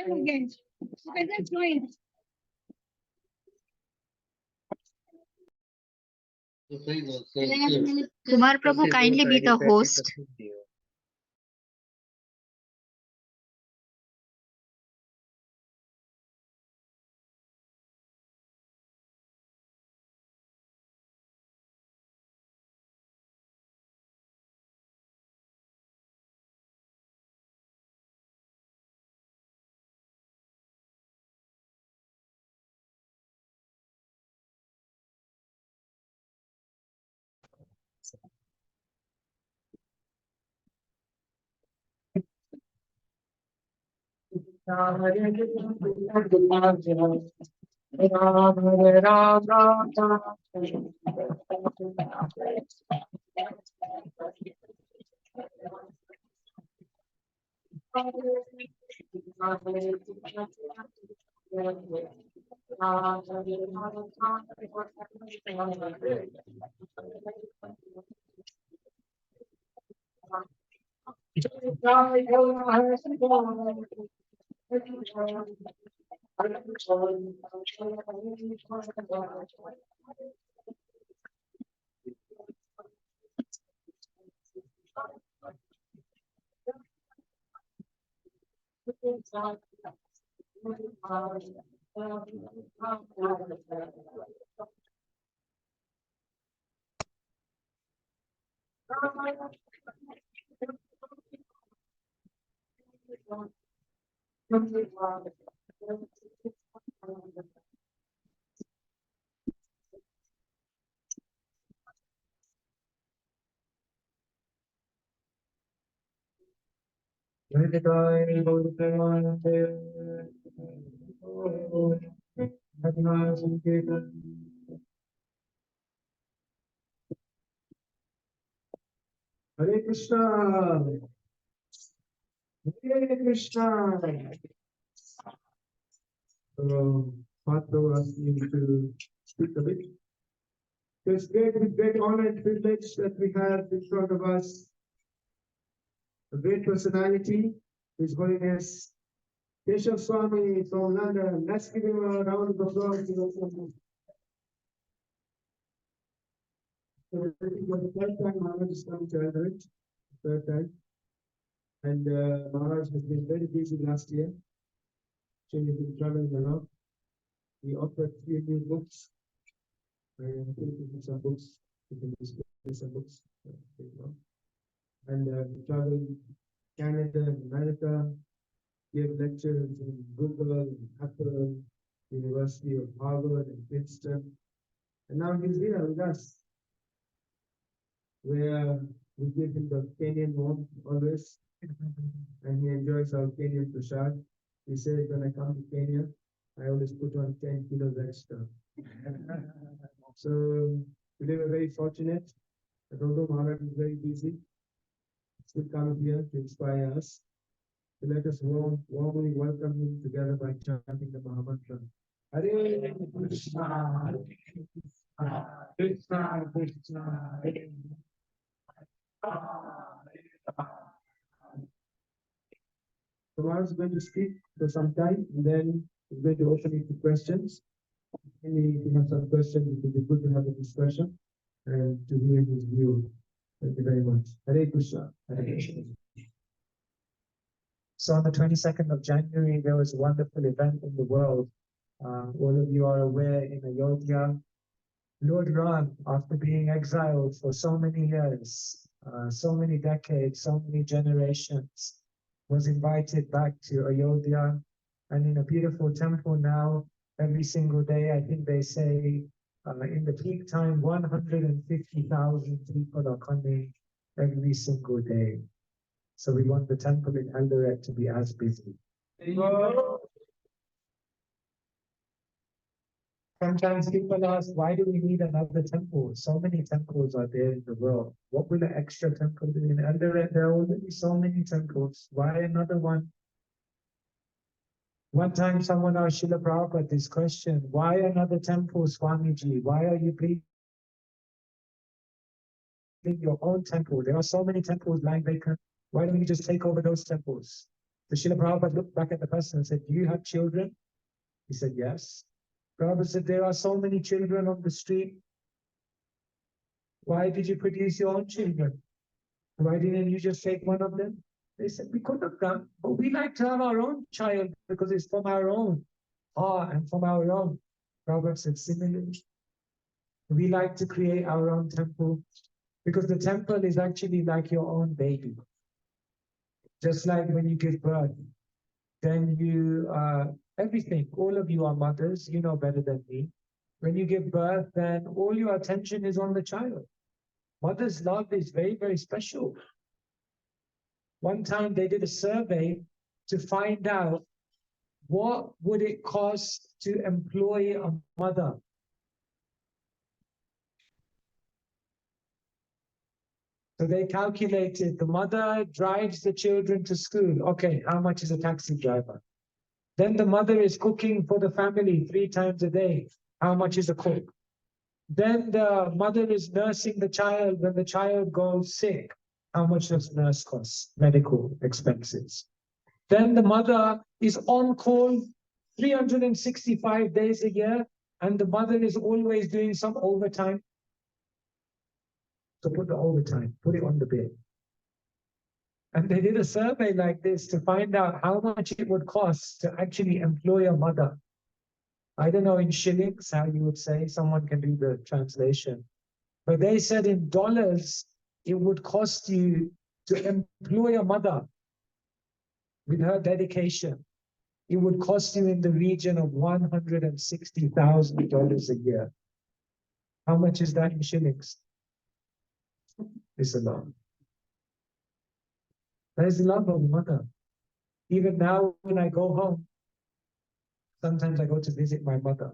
Again. Okay, that's fine. Kumar Prabhu, kindly be the host. Hare Krishna, Hare Krishna. So, Father asked me to speak a bit. It's great honor and privilege that we have in front of us a great personality, His Holiness Keshava Swami from London. Let's give him a round of applause. So, this is the third time Maharaj is coming to Eldoret, third time. And Maharaj has been very busy last year. So he's been traveling a lot. We offered 3 new books. And some books. We can display some books. And we traveled Canada and America, gave lectures in Google, Apple, University of Harvard and Princeton. And now he's here with us, where we give him the Kenyan warmth always. and he enjoys our Kenyan prasad. He says, when I come to Kenya, I always put on 10 kilos extra. So today we're very fortunate that although Maharaj is very busy, still come here to inspire us. So let us warmly welcome him together by chanting the Mahamantra. Hare Krishna, Krishna Krishna, Hare So Maharaj is going to speak for some time, and then we're going to open it to questions. Maybe if you have some questions, it would be good to have a discussion and to hear his view. Thank you very much. Hare Krishna. Hare Krishna. So on the 22nd of January, there was a wonderful event in the world. All of you are aware in Ayodhya, Lord Ram, after being exiled for so many years, so many decades, so many generations, was invited back to Ayodhya, and in a beautiful temple now, every single day, I think they say, in the peak time, 150,000 people are coming every single day. So we want the temple in Eldoret to be as busy. Sometimes people ask, why do we need another temple? So many temples are there in the world. What will an extra temple do in Eldoret? There are already so many temples. Why another one? One time someone asked Srila Prabhupada this question, why another temple, Swamiji? Why are you building your own temple? There are so many temples lying vacant. Why don't you just take over those temples? So Srila Prabhupada looked back at the person and said, do you have children? He said, yes. Prabhupada said, there are so many children on the street. Why did you produce your own children? Why didn't you just take one of them? They said, we could have done, but we like to have our own child because it's from our own heart and from our own. Prabhupada said, similarly, we like to create our own temple because the temple is actually like your own baby. Just like when you give birth, then you, everything, all of you are mothers, you know better than me. When you give birth, then all your attention is on the child. Mother's love is very, very special. One time they did a survey to find out what would it cost to employ a mother. So they calculated the mother drives the children to school. Okay, how much is a taxi driver? Then the mother is cooking for the family 3 times a day. How much is a cook? Then the mother is nursing the child when the child goes sick. How much does nurse cost? Medical expenses. Then the mother is on call 365 days a year, and the mother is always doing some overtime. So put the overtime, put it on the bill. And they did a survey like this to find out how much it would cost to actually employ a mother. I don't know in shillings how you would say, someone can do the translation. But they said in dollars, it would cost you to employ a mother with her dedication. It would cost you in the region of $160,000 a year. How much is that in shillings? It's a lot. That is the love of a mother. Even now, when I go home, sometimes I go to visit my mother.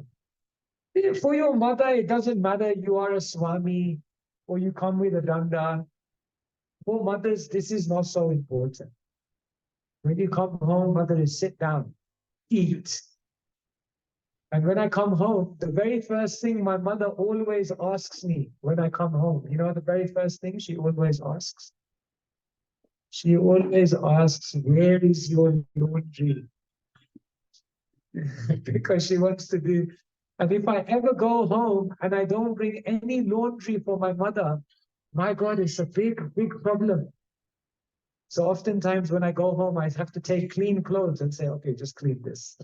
For your mother, it doesn't matter you are a Swami or you come with a danda. For mothers, this is not so important. When you come home, mother is sit down, eat. And when I come home, the very first thing my mother always asks me when I come home, you know, the very first thing she always asks? She always asks, where is your laundry? Because she wants to do. And if I ever go home and I don't bring any laundry for my mother, my God, it's a big, big problem. So oftentimes when I go home, I have to take clean clothes and say, okay, just clean this.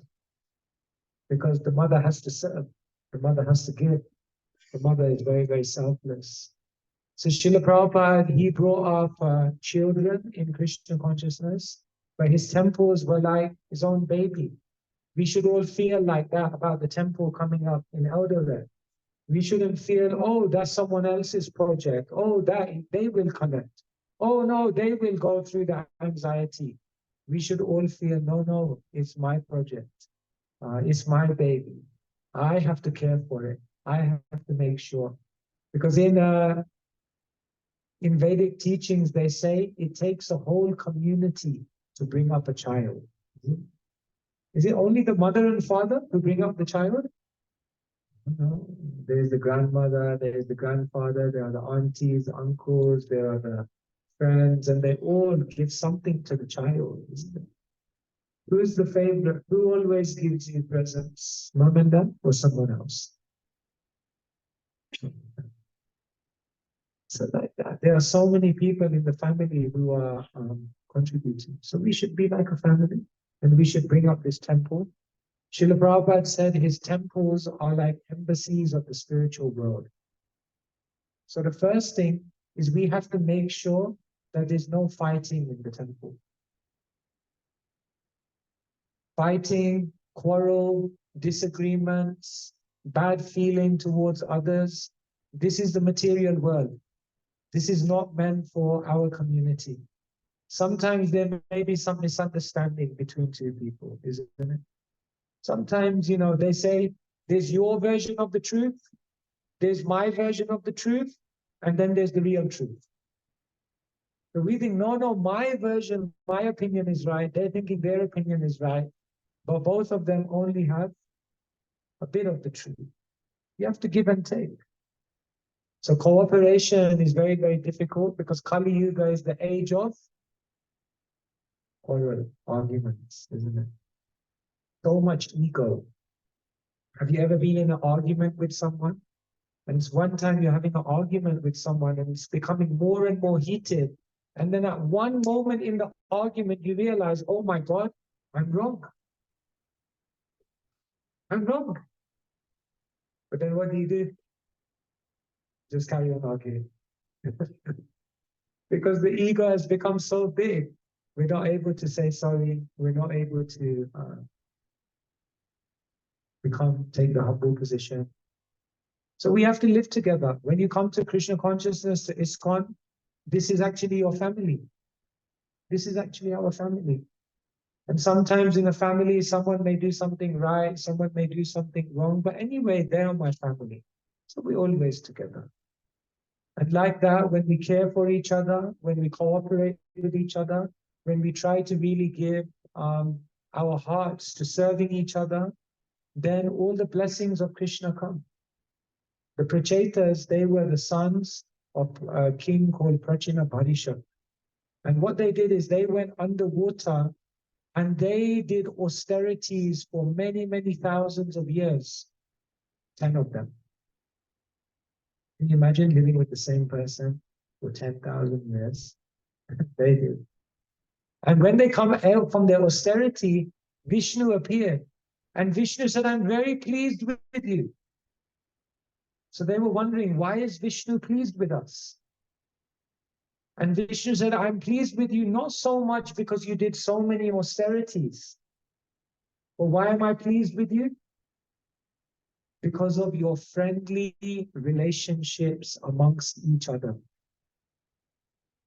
Because the mother has to serve, the mother has to give. The mother is very, very selfless. So Srila Prabhupada, he brought up children in Krishna consciousness, but his temples were like his own baby. We should all feel like that about the temple coming up in Eldoret. We shouldn't feel, oh, that's someone else's project. Oh, that they will connect. Oh no, they will go through the anxiety. We should all feel, no, it's my project. It's my baby. I have to care for it. I have to make sure. Because in Vedic teachings, they say it takes a whole community to bring up a child. Is it only the mother and father who bring up the child? No. There's the grandmother, there's the grandfather, there are the aunties, uncles, there are the friends, and they all give something to the child. Who's the favorite? Who always gives you presents? Mom and dad or someone else? So like that. There are so many people in the family who are contributing. So we should be like a family and we should bring up this temple. Srila Prabhupada said his temples are like embassies of the spiritual world. So the first thing is we have to make sure that there's no fighting in the temple. Fighting, quarrel, disagreements, bad feeling towards others. This is the material world. This is not meant for our community. Sometimes there may be some misunderstanding between two people, isn't it? Sometimes, they say, there's your version of the truth, there's my version of the truth, and then there's the real truth. So we think, no, my version, my opinion is right. They're thinking their opinion is right. But both of them only have a bit of the truth. You have to give and take. So cooperation is very, very difficult because Kali Yuga is the age of quarrel, arguments, isn't it? So much ego. Have you ever been in an argument with someone? And it's one time you're having an argument with someone and it's becoming more and more heated. And then at one moment in the argument, you realize, oh my God, I'm wrong. I'm wrong. But then what do? Just carry on arguing. Because the ego has become so big, we're not able to say sorry. We're not able to take the humble position. So we have to live together. When you come to Krishna consciousness, to ISKCON, this is actually your family. This is actually our family. And sometimes in a family, someone may do something right, someone may do something wrong, but anyway, they are my family. So we're always together. And like that, when we care for each other, when we cooperate with each other, when we try to really give our hearts to serving each other, then all the blessings of Krishna come. The Prachetas, they were the sons of a king called Prachina Bharisha. And what they did is they went underwater and they did austerities for many, many thousands of years, 10 of them. Can you imagine living with the same person for 10,000 years? They did. And when they come out from their austerity, Vishnu appeared. And Vishnu said, I'm very pleased with you. So they were wondering, why is Vishnu pleased with us? And Vishnu said, I'm pleased with you not so much because you did so many austerities. But why am I pleased with you? Because of your friendly relationships amongst each other.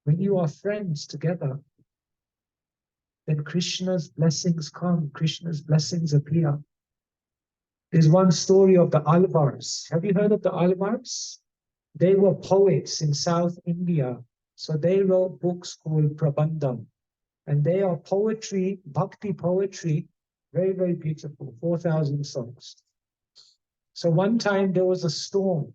When you are friends together, then Krishna's blessings come, Krishna's blessings appear. There's one story of the Alvars. Have you heard of the Alvars? They were poets in South India. So they wrote books called Prabandham. And they are poetry, bhakti poetry, very, very beautiful, 4,000 songs. So one time there was a storm.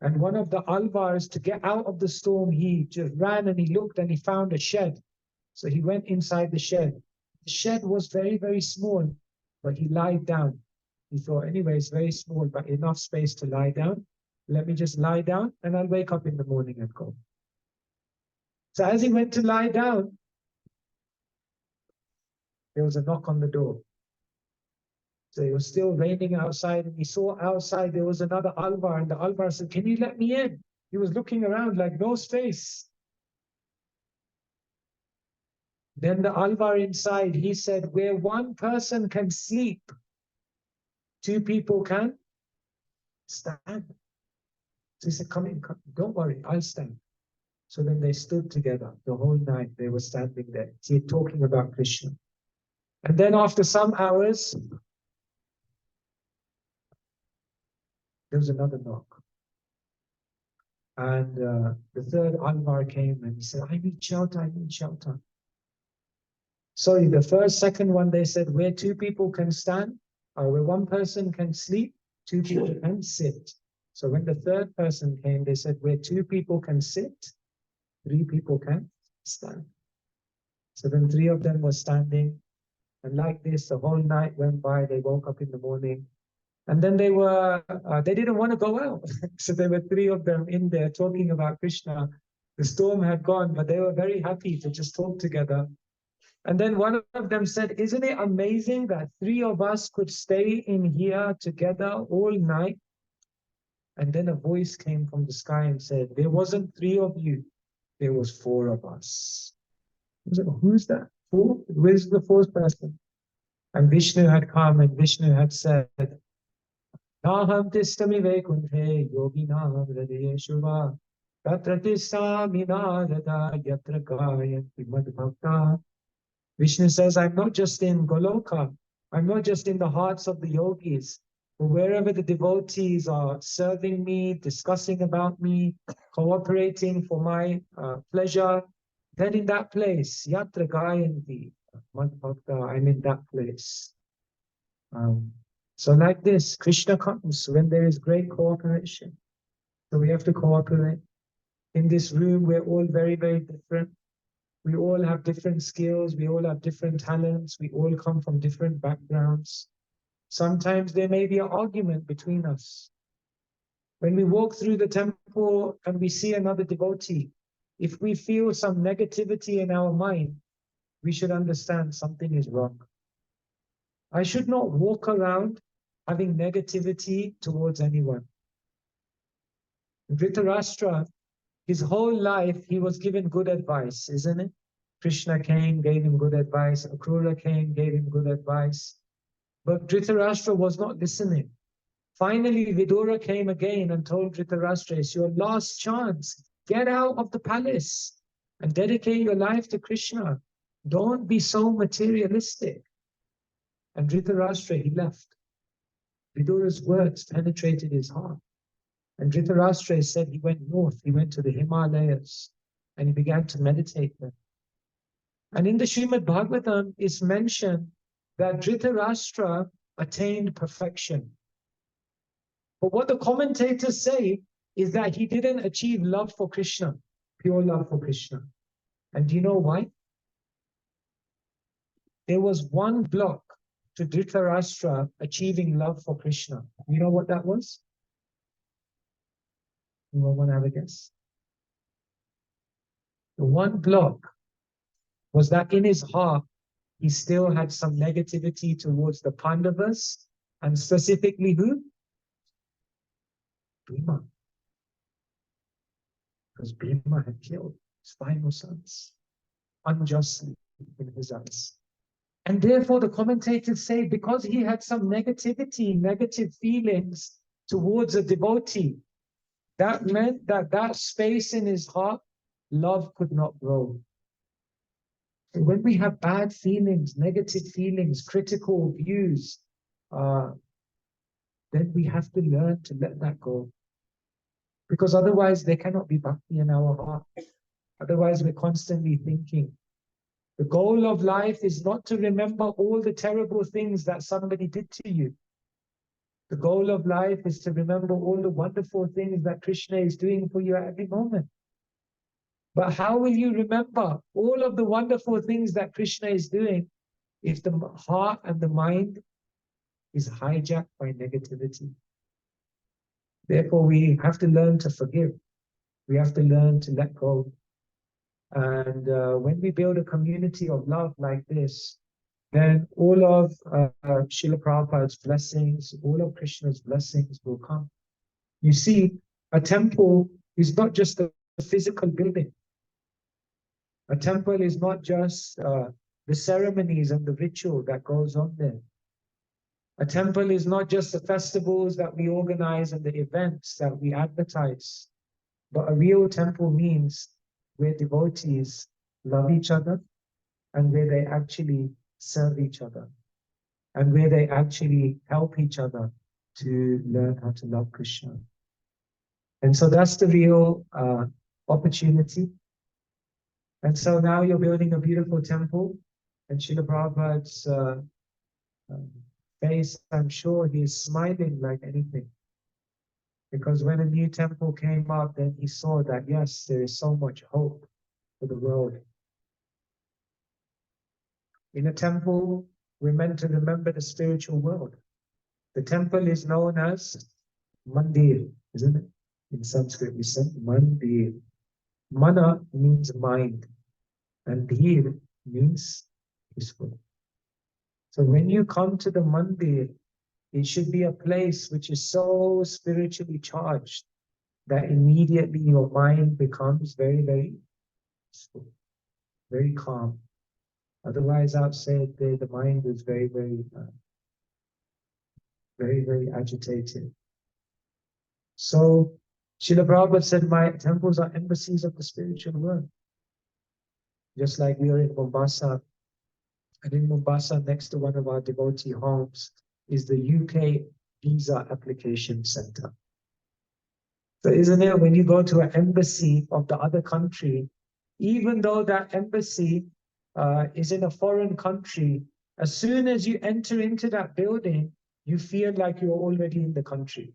And one of the Alvars, to get out of the storm, he just ran and he looked and he found a shed. So he went inside the shed. The shed was very, very small, but he lied down. He thought, anyway, it's very small, but enough space to lie down. Let me just lie down and I'll wake up in the morning and go. So as he went to lie down, there was a knock on the door. So it was still raining outside and he saw outside there was another Alvar and the Alvar said, can you let me in? He was looking around like no space. Then the Alvar inside, he said, where one person can sleep, two people can stand. So he said, come in, don't worry, I'll stand. So then they stood together the whole night. They were standing there, talking about Krishna. And then after some hours, there was another knock. And the third Anwar came and he said, I need shelter, I need shelter. Sorry, the first, second one, they said, where two people can stand, or where one person can sleep, two people can sit. So when the third person came, they said, where two people can sit, three people can stand. So then three of them were standing. And like this, the whole night went by. They woke up in the morning. And then they didn't want to go out. So there were three of them in there talking about Krishna. The storm had gone, but they were very happy to just talk together. And then one of them said, isn't it amazing that three of us could stay in here together all night? And then a voice came from the sky and said, there wasn't three of you, there was four of us. I was like, who's that? Four? Where's the fourth person? And Vishnu had come and Vishnu had said, Naham tistami vekunthe yoginam hridayeshu va tatra tistami narada yatra gayanti madbhakta. Vishnu says, I'm not just in Goloka, I'm not just in the hearts of the yogis, but wherever the devotees are serving me, discussing about me, cooperating for my pleasure, then in that place, yatra gayanti madbhakta, I'm in that place. So like this, Krishna comes when there is great cooperation. So we have to cooperate. In this room, we're all very, very different. We all have different skills. We all have different talents. We all come from different backgrounds. Sometimes there may be an argument between us. When we walk through the temple and we see another devotee, if we feel some negativity in our mind, we should understand something is wrong. I should not walk around having negativity towards anyone. Dhritarashtra, his whole life, he was given good advice, isn't it? Krishna came, gave him good advice. Akrura came, gave him good advice. But Dhritarashtra was not listening. Finally, Vidura came again and told Dhritarashtra, it's your last chance. Get out of the palace and dedicate your life to Krishna. Don't be so materialistic. And Dhritarashtra, he left. Vidura's words penetrated his heart. And Dhritarashtra said he went north, he went to the Himalayas, and he began to meditate there. And in the Srimad Bhagavatam, it's mentioned that Dhritarashtra attained perfection. But what the commentators say is that he didn't achieve love for Krishna, pure love for Krishna. And do you know why? There was one block to Dhritarashtra achieving love for Krishna. You know what that was? Anyone want to have a guess? The one block was that in his heart, he still had some negativity towards the Pandavas, and specifically who? Bhima. Because Bhima had killed his final sons unjustly in his eyes. And therefore, the commentators say, because he had some negativity, negative feelings towards a devotee, that meant that that space in his heart, love could not grow. So when we have bad feelings, negative feelings, critical views, then we have to learn to let that go. Because otherwise, there cannot be bhakti in our heart. Otherwise, we're constantly thinking. The goal of life is not to remember all the terrible things that somebody did to you. The goal of life is to remember all the wonderful things that Krishna is doing for you at every moment. But how will you remember all of the wonderful things that Krishna is doing if the heart and the mind is hijacked by negativity? Therefore, we have to learn to forgive. We have to learn to let go. And when we build a community of love like this, then all of Srila Prabhupada's blessings, all of Krishna's blessings will come. You see, a temple is not just a physical building. A temple is not just the ceremonies and the ritual that goes on there. A temple is not just the festivals that we organize and the events that we advertise. But a real temple means where devotees love each other and where they actually serve each other and where they actually help each other to learn how to love Krishna. And so that's the real opportunity. And so now you're building a beautiful temple, and Srila Prabhupada's face, I'm sure he is smiling like anything. Because when a new temple came up, then he saw that, yes, there is so much hope for the world. In a temple, we're meant to remember the spiritual world. The temple is known as mandir, isn't it? In Sanskrit, we say mandir. Mana means mind, and dhir means peaceful. So when you come to the mandir, it should be a place which is so spiritually charged that immediately your mind becomes very, very peaceful, very calm. Otherwise, outside there, the mind is very, very agitated. So, Srila Prabhupada said, my temples are embassies of the spiritual world. Just like we are in Mombasa. And in Mombasa, next to one of our devotee homes, is the UK Visa Application Center. So isn't it, when you go to an embassy of the other country, even though that embassy is in a foreign country, as soon as you enter into that building, you feel like you're already in the country.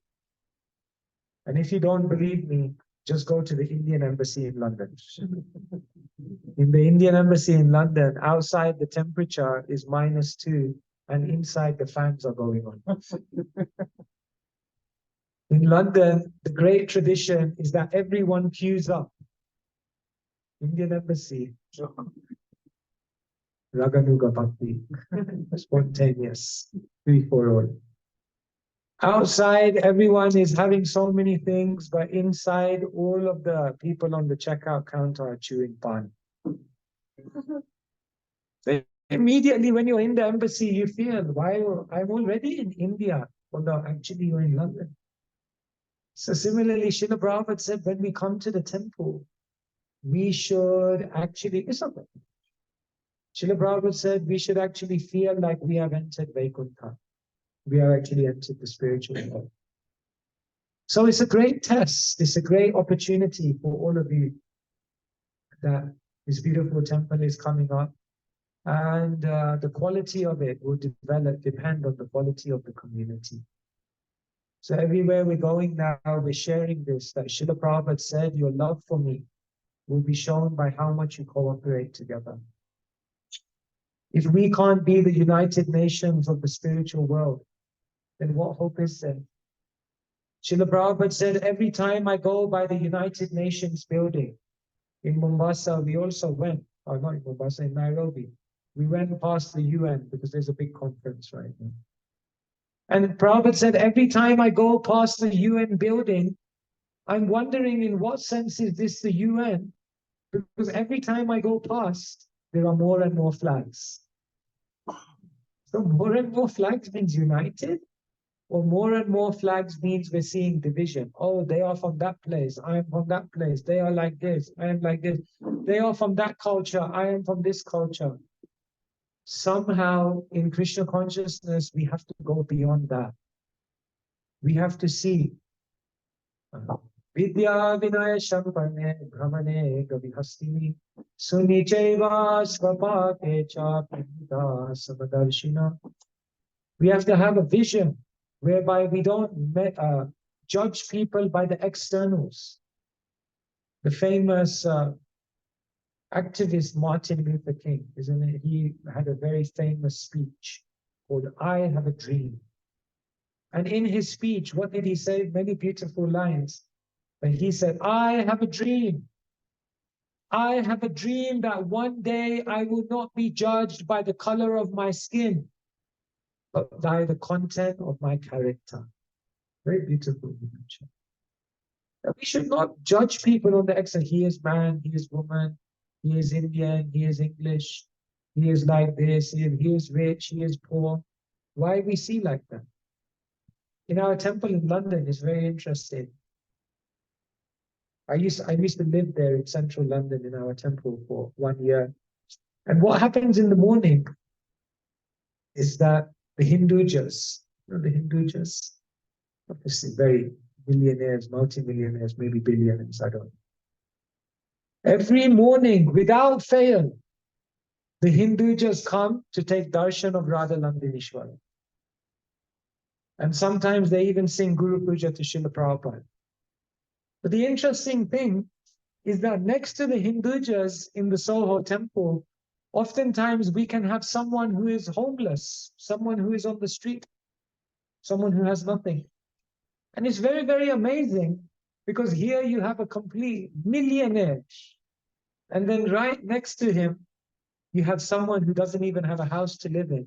And if you don't believe me, just go to the Indian embassy in London. In the Indian embassy in London, outside the temperature is -2, and inside the fans are going on. In London, the great tradition is that everyone queues up. Indian embassy. Raganuga Bhakti. Spontaneous. 3-4 Outside, everyone is having so many things, but inside, all of the people on the checkout counter are chewing pan. So immediately, when you're in the embassy, you feel, why I'm already in India. Well, no, actually, you're in London. So similarly, Srila Prabhupada said, when we come to the temple, we should actually, it's okay. Srila Prabhupada said, we should actually feel like we have entered Vaikuntha. We have actually entered the spiritual world. So it's a great test. It's a great opportunity for all of you that this beautiful temple is coming up. And the quality of it will depend on the quality of the community. So everywhere we're going now, we're sharing this, that Srila Prabhupada said, your love for me will be shown by how much you cooperate together. If we can't be the United Nations of the spiritual world, then what hope is there? Srila Prabhupada said, every time I go by the United Nations building, in Mombasa, we also went, or not in Mombasa, in Nairobi, we went past the UN because there's a big conference right now. And Prabhupada said, every time I go past the UN building, I'm wondering in what sense is this the UN? Because every time I go past, there are more and more flags. So more and more flags means united, or more and more flags means we're seeing division. Oh, they are from that place. I am from that place. They are like this. I am like this. They are from that culture. I am from this culture. Somehow in Krishna consciousness, we have to go beyond that. We have to see Vidya Vinaya Shampane Brahmane Gavihastini Sunicheva Svapate Cha Pita Samadarshina. We have to have a vision whereby we don't judge people by the externals. The famous activist Martin Luther King, isn't it? He had a very famous speech called I Have a Dream. And in his speech, what did he say? Many beautiful lines. But he said, I have a dream. I have a dream that one day I will not be judged by the color of my skin, but by the content of my character. Very beautiful. We should not judge people on the extent. He is man, he is woman, he is Indian, he is English, he is like this, he is rich, he is poor. Why we see like that? In our temple in London, it's very interesting. I used to live there in central London in our temple for 1 year. And what happens in the morning is that the Hindujas, the Hindujas, obviously very millionaires, multi-millionaires, maybe billionaires, I don't know. Every morning, without fail, the Hindujas come to take darshan of Radha Nandinishwara. And sometimes they even sing Guru Puja to Srila Prabhupada. But the interesting thing is that next to the Hindujas in the Soho temple, oftentimes we can have someone who is homeless, someone who is on the street, someone who has nothing. And it's very, very amazing because here you have a complete millionaire. And then right next to him, you have someone who doesn't even have a house to live in.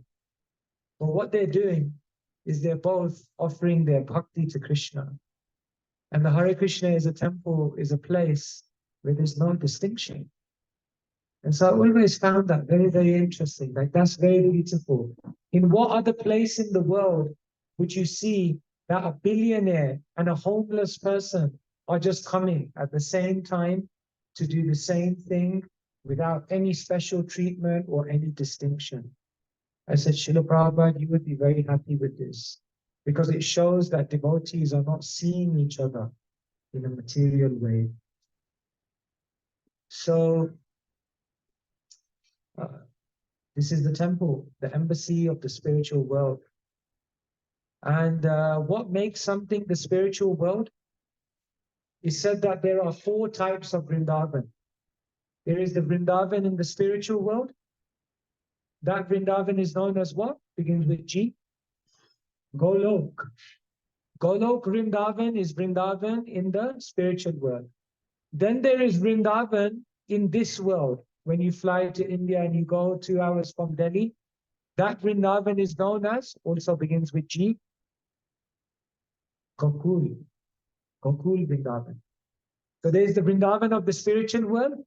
But what they're doing is they're both offering their bhakti to Krishna. And the Hare Krishna is a temple, is a place where there's no distinction. And so I always found that very, very interesting. Like, that's very beautiful. In what other place in the world would you see that a billionaire and a homeless person are just coming at the same time to do the same thing without any special treatment or any distinction? I said, Srila Prabhupada, you would be very happy with this because it shows that devotees are not seeing each other in a material way. So, this is the temple, the embassy of the spiritual world. And what makes something the spiritual world? Is said that there are 4 types of Vrindavan. There is the Vrindavan in the spiritual world. That Vrindavan is known as what? Begins with G. Golok. Golok Vrindavan is Vrindavan in the spiritual world. Then there is Vrindavan in this world. When you fly to India and you go 2 hours from Delhi, that Vrindavan is known as, also begins with G, Gokul. Gokul Vrindavan. So there's the Vrindavan of the spiritual world.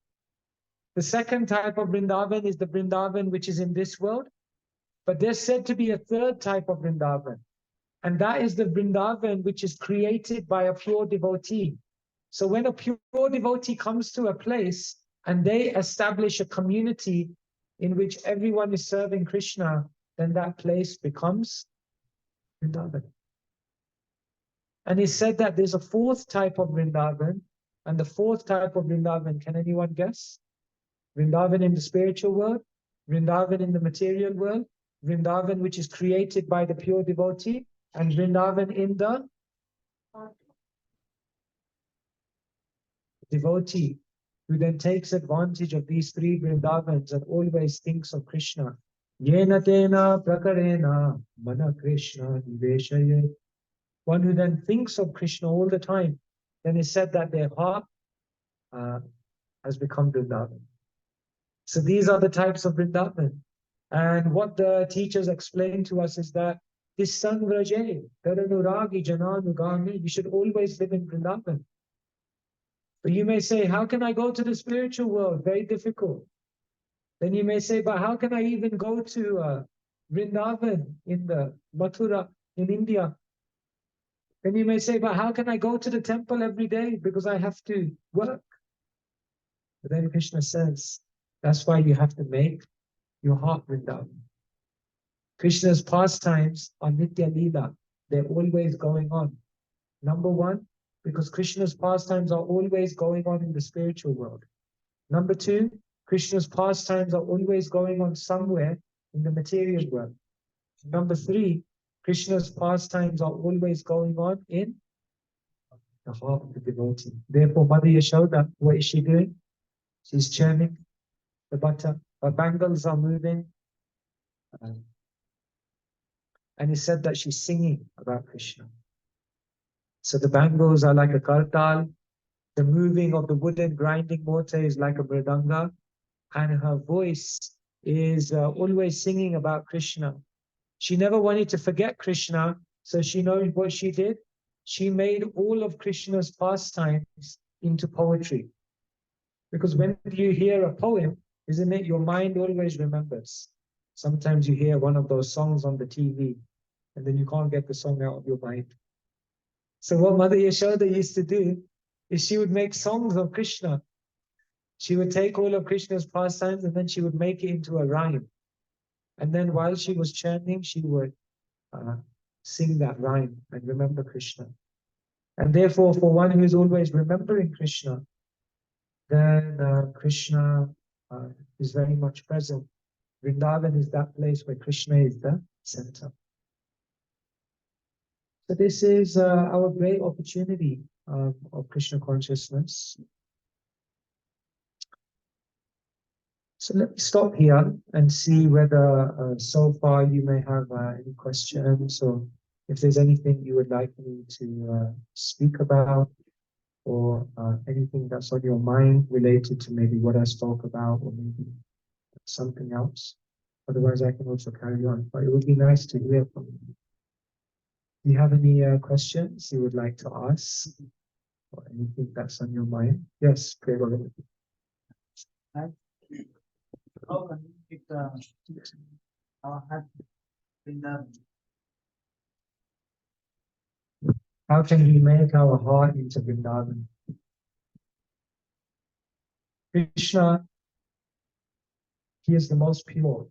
The second type of Vrindavan is the Vrindavan which is in this world. But there's said to be a third type of Vrindavan. And that is the Vrindavan which is created by a pure devotee. So when a pure devotee comes to a place and they establish a community in which everyone is serving Krishna, then that place becomes Vrindavan. And he said that there's a 4th type of Vrindavan. And the 4th type of Vrindavan, can anyone guess? Vrindavan in the spiritual world, Vrindavan in the material world, Vrindavan which is created by the pure devotee, and Vrindavan in the devotee, who then takes advantage of these 3 Vrindavans and always thinks of Krishna. Yena tena prakarena mana Krishna niveshayet. One who then thinks of Krishna all the time, then it's said that their heart has become Vrindavan. So these are the types of Vrindavan. And what the teachers explain to us is that this Sangraje, Taranuragi, Jananugami, you should always live in Vrindavan. But you may say, how can I go to the spiritual world? Very difficult. Then you may say, but how can I even go to Vrindavan in the Mathura in India? Then you may say, but how can I go to the temple every day? Because I have to work. But then Krishna says, that's why you have to make your heart Vrindavan. Krishna's pastimes are Nitya Leela. They're always going on. Number 1, because Krishna's pastimes are always going on in the spiritual world. Number 2, Krishna's pastimes are always going on somewhere in the material world. Number 3, Krishna's pastimes are always going on in the heart of the devotee. Therefore, Mother Yashoda, what is she doing? She's churning the butter. Her bangles are moving. And it's said that she's singing about Krishna. So the bangles are like a kartal. The moving of the wooden grinding mortar is like a mridanga. And her voice is always singing about Krishna. She never wanted to forget Krishna. So she knows what she did. She made all of Krishna's pastimes into poetry. Because when you hear a poem, isn't it, your mind always remembers. Sometimes you hear one of those songs on the TV, and then you can't get the song out of your mind. So what Mother Yashoda used to do is she would make songs of Krishna. She would take all of Krishna's pastimes and then she would make it into a rhyme. And then while she was chanting, she would sing that rhyme and remember Krishna. And therefore, for one who is always remembering Krishna, then Krishna is very much present. Vrindavan is that place where Krishna is the center. So this is our great opportunity of Krishna consciousness. So let me stop here and see whether so far you may have any questions, or if there's anything you would like me to speak about, or anything that's on your mind related to maybe what I spoke about, or maybe something else. Otherwise, I can also carry on. But it would be nice to hear from you. Do you have any questions you would like to ask, or anything that's on your mind? Yes, pray over it. How can we pick our heart in the How can we make our heart into Vrindavan? Krishna, he is the most pure.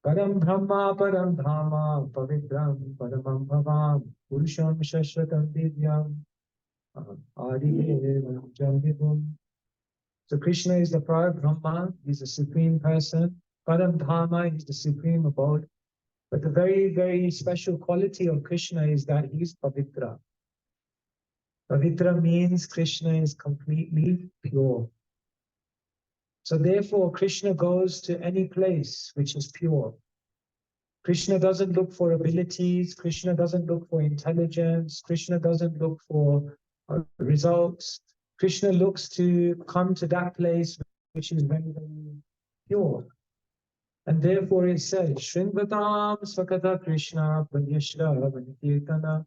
Param Brahma, Param Dhama, Pavitram, Paramam Bhavam, Purusham Shashvatam Divyam, Adidevam Jambibum. So Krishna is the Pure Brahma, he's the Supreme Person. Param Dhama is the Supreme Abode. But the very, very special quality of Krishna is that he's Pavitra. Pavitra means Krishna is completely pure. So therefore, Krishna goes to any place which is pure. Krishna doesn't look for abilities. Krishna doesn't look for intelligence. Krishna doesn't look for results. Krishna looks to come to that place which is very, very pure. And therefore it says, Shrinvatam Svakata Krishna Panyashra Vanikirtana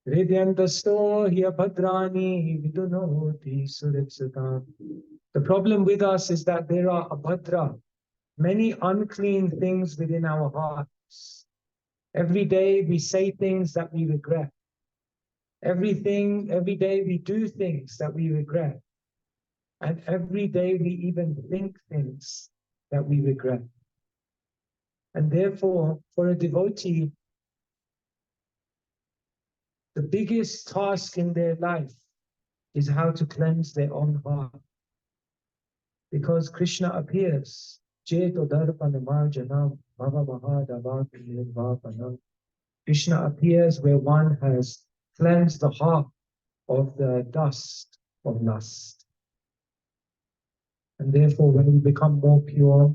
Hridyantasto Hyabhadrani Vidunoti Suripsatam. The problem with us is that there are abhadra, many unclean things within our hearts. Every day we say things that we regret. Every day we do things that we regret. And every day we even think things that we regret. And therefore, for a devotee, the biggest task in their life is how to cleanse their own heart. Because Krishna appears. Krishna appears where one has cleansed the heart of the dust of lust. And therefore, when we become more pure,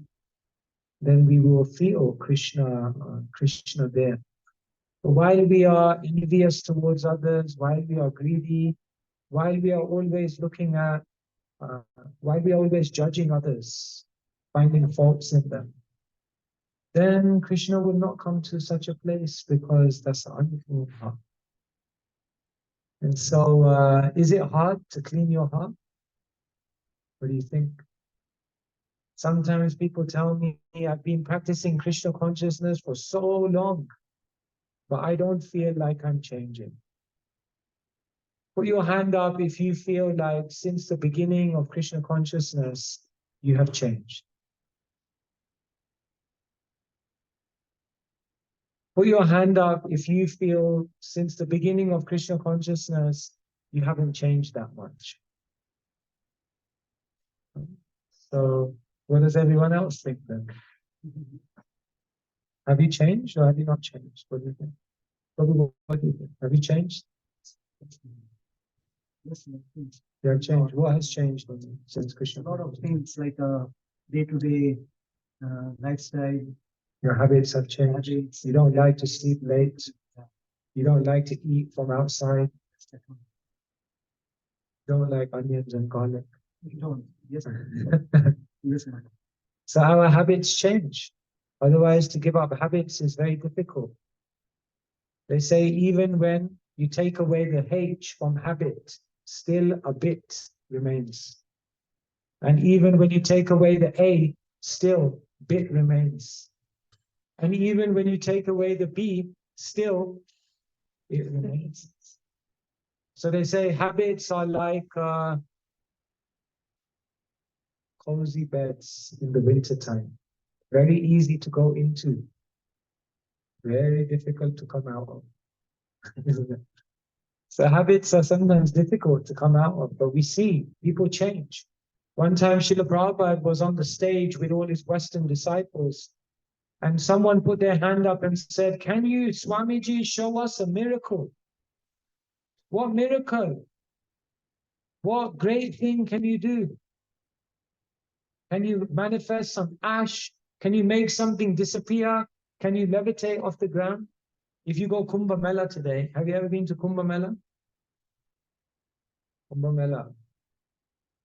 then we will feel Krishna there. But while we are envious towards others, while we are greedy, while we are always looking at, while we are always judging others, finding faults in them, then Krishna will not come to such a place, because that's the unclean heart. And so, is it hard to clean your heart? What do you think? Sometimes people tell me, I've been practicing Krishna consciousness for so long, but I don't feel like I'm changing. Put your hand up if you feel like since the beginning of Krishna consciousness, you have changed. Put your hand up if you feel since the beginning of Krishna consciousness, you haven't changed that much. So what does everyone else think then? Have you changed or have you not changed? What do you think? What do you think? Have you changed? yes, You have changed. What has changed since Krishna? a lot of things like day-to-day lifestyle. Your habits have changed. Habits. You don't like to sleep late. You don't like to eat from outside. You don't like onions and garlic. We don't. Yes, yes, ma'am. So our habits change. Otherwise, to give up habits is very difficult. They say even when you take away the H from habit, still a bit remains. And even when you take away the A, still bit remains. And even when you take away the B, still it remains. So they say habits are like cozy beds in the winter time. Very easy to go into, very difficult to come out of, isn't it? So habits are sometimes difficult to come out of, but we see people change. One time Srila Prabhupada was on the stage with all his Western disciples, and someone put their hand up and said, "Can you, Swamiji, show us a miracle? What miracle? What great thing can you do? Can you manifest some ash? Can you make something disappear? Can you levitate off the ground?" If you go Kumbh Mela today, have you ever been to Kumbh Mela? Kumbh Mela,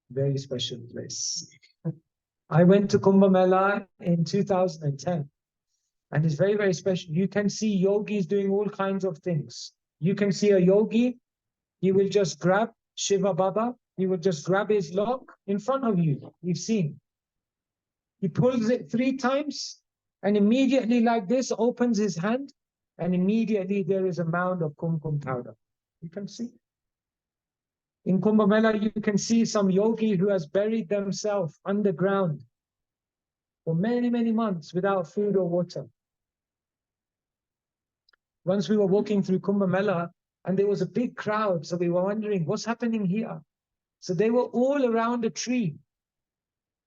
very special place. I went to Kumbh Mela in 2010, and it's very, very special. You can see yogis doing all kinds of things. You can see a yogi, he will just grab Shiva Baba, he will just grab his lock in front of you. We've seen. He pulls it 3 times, and immediately like this opens his hand, and immediately there is a mound of kumkum powder. You can see. In Kumbh Mela, you can see some yogi who has buried themselves underground for many, many months without food or water. Once we were walking through Kumbh Mela, and there was a big crowd, so we were wondering, what's happening here? So they were all around a tree,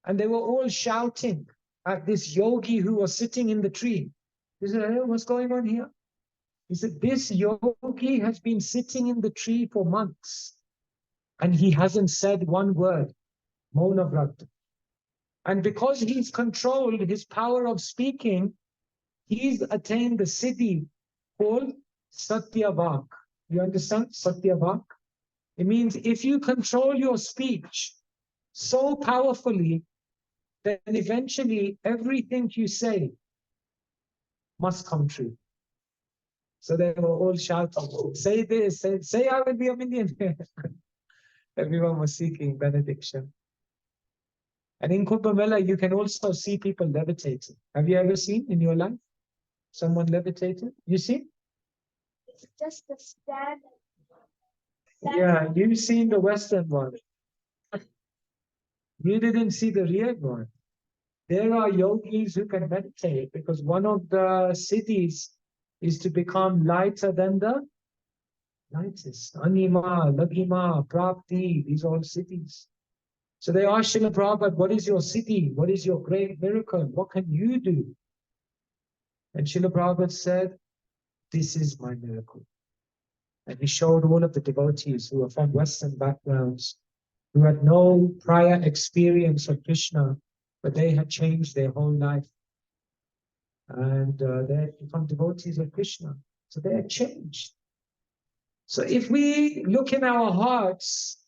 and they were all shouting at this yogi who was sitting in the tree. He said, "Hey, what's going on here?" He said, "This yogi has been sitting in the tree for months, and he hasn't said one word, Mauna Vrata. And because he's controlled his power of speaking, he's attained the siddhi called Satyavak." You understand Satyavak? It means if you control your speech so powerfully, then eventually everything you say must come true. So they were all shouting, "Say this, say I will be a millionaire." Everyone was seeking benediction. And in Kumbh Mela, you can also see people levitating. Have you ever seen in your life someone levitating? You see? It's just the stand. Yeah, you've seen the Western one. You didn't see the real one. There are yogis who can meditate because one of the cities is to become lighter than the lightest. Anima, Lagima, Prapti, these are all cities. So they asked Srila Prabhupada, what is your city? What is your great miracle? What can you do? And Srila Prabhupada said, this is my miracle. And he showed all of the devotees who were from Western backgrounds, who had no prior experience of Krishna, but they had changed their whole life. And they had become devotees of Krishna. So they had changed. So if we look in our hearts,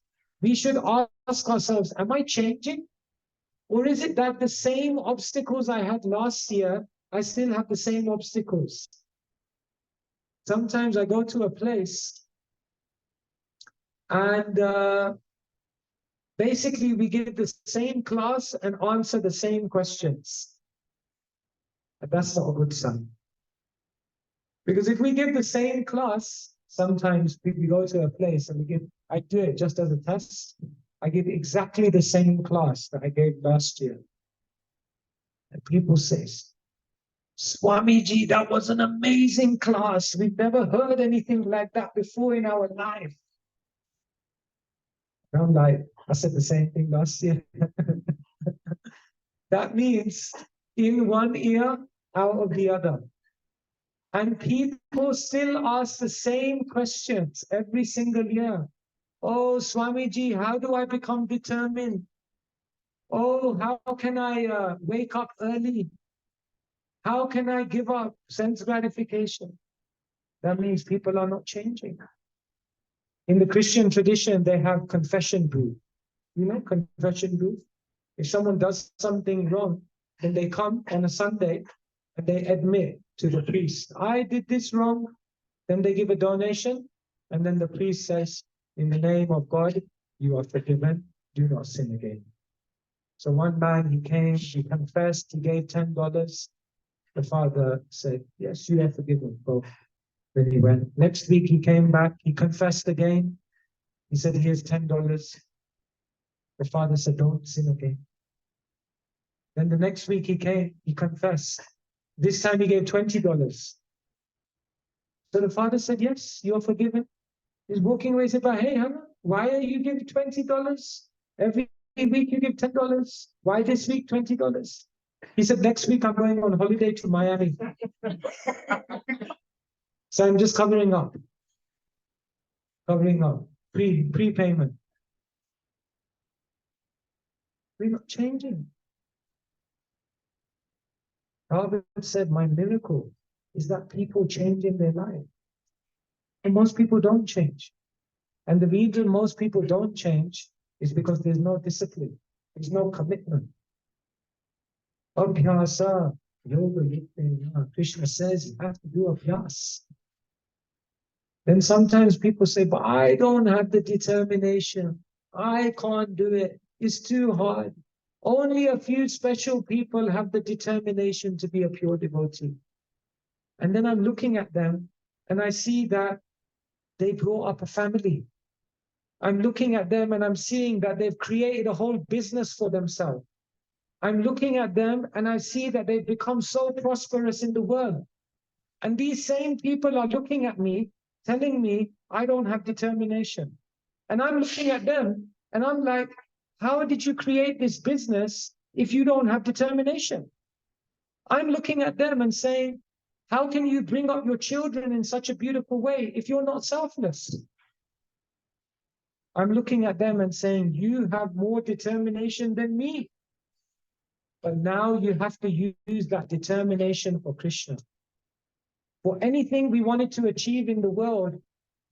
we should ask ourselves, am I changing? Or is it that the same obstacles I had last year, I still have the same obstacles? Sometimes I go to a place and basically we give the same class and answer the same questions. And that's not a good sign. Because if we give the same class, sometimes we go to a place and I do it just as a test. I give exactly the same class that I gave last year. And people say, "Swamiji, that was an amazing class. We've never heard anything like that before in our life." And I'm like, I said the same thing last year. That means in one ear, out of the other. And people still ask the same questions every single year. "Oh, Swamiji, how do I become determined? Oh, how can I wake up early? How can I give up sense gratification?" That means people are not changing. In the Christian tradition, they have confession booth. You know, confession booth? If someone does something wrong, then they come on a Sunday and they admit to the priest, "I did this wrong." Then they give a donation, and then the priest says, "In the name of God, you are forgiven. Do not sin again." So one man, he came, he confessed, he gave $10. The father said, "Yes, you are forgiven." Both. Then he went. Next week he came back, he confessed again. He said, here's $10. The father said, don't sin again. Then the next week he came, he confessed. This time he gave $20. So the father said, yes, you're forgiven. He's walking away, he said, but hey, Hannah, why are you giving $20? Every week you give $10. Why this week $20? He said, next week I'm going on holiday to Miami. So I'm just covering up. Prepayment. We're not changing. Prophet said, my miracle is that people change in their life. And most people don't change. And the reason most people don't change is because there's no discipline. There's no commitment. Abhyasa, yoga, Krishna says you have to do abhyas. Then sometimes people say, but I don't have the determination. I can't do it. It's too hard. Only a few special people have the determination to be a pure devotee. And then I'm looking at them and I see that they brought up a family. I'm looking at them and I'm seeing that they've created a whole business for themselves. I'm looking at them and I see that they've become so prosperous in the world. And these same people are looking at me, telling me I don't have determination. And I'm looking at them and I'm like, how did you create this business if you don't have determination? I'm looking at them and saying, how can you bring up your children in such a beautiful way if you're not selfless? I'm looking at them and saying, you have more determination than me. But now you have to use that determination for Krishna. For anything we wanted to achieve in the world,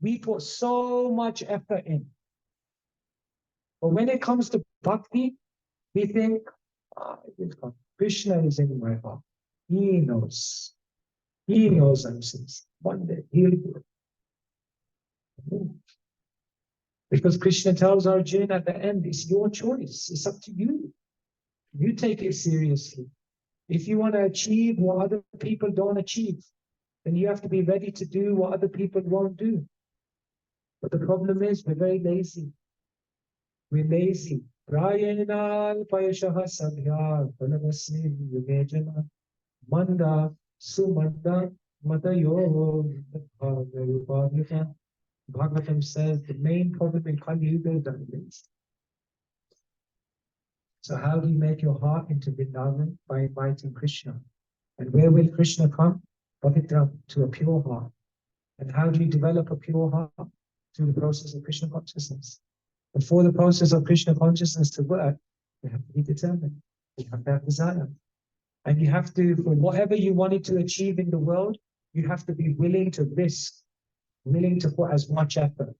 we put so much effort in. But when it comes to bhakti, we think, Krishna is in my heart. He knows. He knows I'm sincere. One day he'll do it. Because Krishna tells Arjuna at the end, it's your choice. It's up to you. You take it seriously. If you want to achieve what other people don't achieve, then you have to be ready to do what other people won't do. But the problem is we're very lazy. We're lazy. Manda sumanda matayo. Bhagavatam says the main problem in Kali Yuga is lazy. So how do you make your heart into Vrindavan? By inviting Krishna. And where will Krishna come? Pavitra, to a pure heart. And how do you develop a pure heart? Through the process of Krishna consciousness. But for the process of Krishna consciousness to work, you have to be determined. You have to have desire. And you have to, for whatever you wanted to achieve in the world, you have to be willing to risk, willing to put as much effort.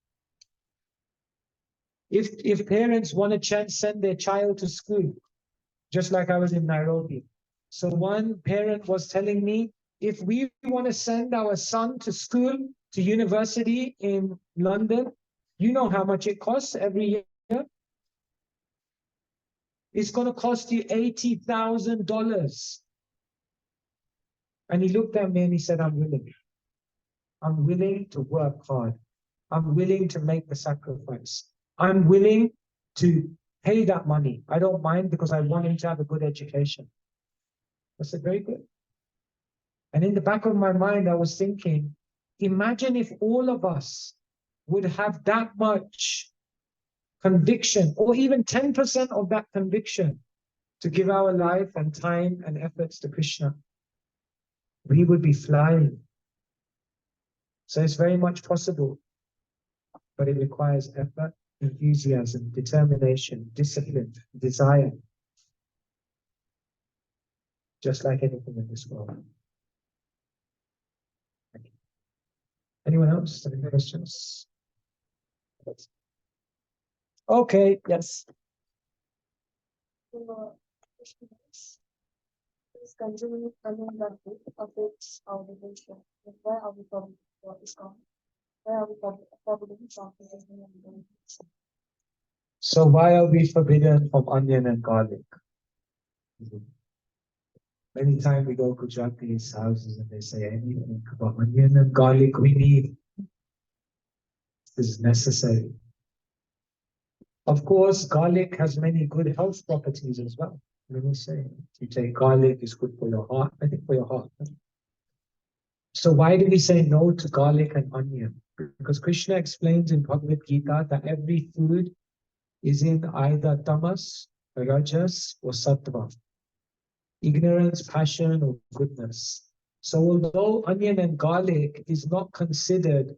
If parents want to send their child to school, just like I was in Nairobi. So one parent was telling me, if we want to send our son to school, to university in London, you know how much it costs every year? It's going to cost you $80,000. And he looked at me and he said, I'm willing. I'm willing to work hard. I'm willing to make the sacrifice. I'm willing to pay that money. I don't mind because I want him to have a good education. I said, very good. And in the back of my mind, I was thinking, imagine if all of us would have that much conviction, or even 10% of that conviction, to give our life and time and efforts to Krishna. We would be flying. So it's very much possible, but it requires effort, enthusiasm, determination, discipline, desire, just like anything in this world. Anyone else? Any questions? Okay, yes. Is consuming the food affects our relation. Why are we forbidden what is gone? Why are we forbidden something? So why are we forbidden from onion and garlic? Many times we go to Gujarati's houses and they say anything about onion and garlic we need. This is necessary. Of course, garlic has many good health properties as well. Let me say, if you take garlic, it's good for your heart. I think for your heart. So why do we say no to garlic and onion? Because Krishna explains in Bhagavad Gita that every food is in either tamas, rajas, or sattva, ignorance, passion, or goodness. So although onion and garlic is not considered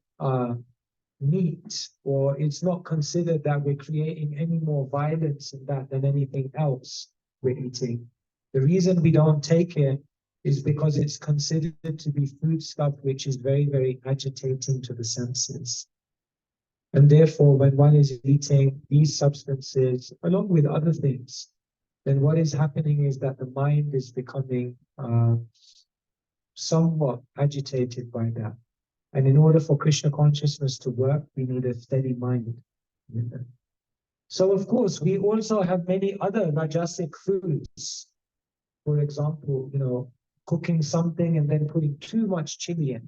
meat, or it's not considered that we're creating any more violence in that than anything else we're eating, the reason we don't take it is because it's considered to be food stuff which is very, very agitating to the senses. And therefore, when one is eating these substances, along with other things, then what is happening is that the mind is becoming somewhat agitated by that. And in order for Krishna consciousness to work, we need a steady mind. So, of course, we also have many other rajasic foods. For example, cooking something and then putting too much chili in.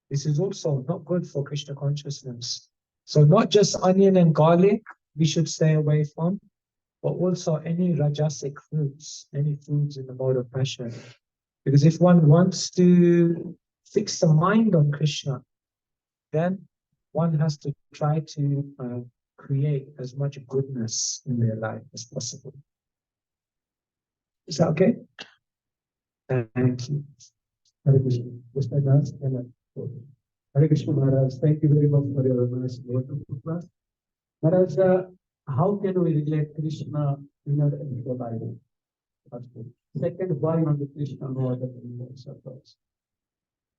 This is also not good for Krishna consciousness. So not just onion and garlic we should stay away from, but also any rajasic foods, any foods in the mode of passion. Because if one wants to fix the mind on Krishna, then one has to try to create as much goodness in their life as possible. Is that okay? Thank you. Hare Krishna. Hare Krishna Maharaj, thank you very much for your nice wonderful class. Maharaj, how can we relate Krishna in the Bible? Second, why only Krishna, no other animals or gods?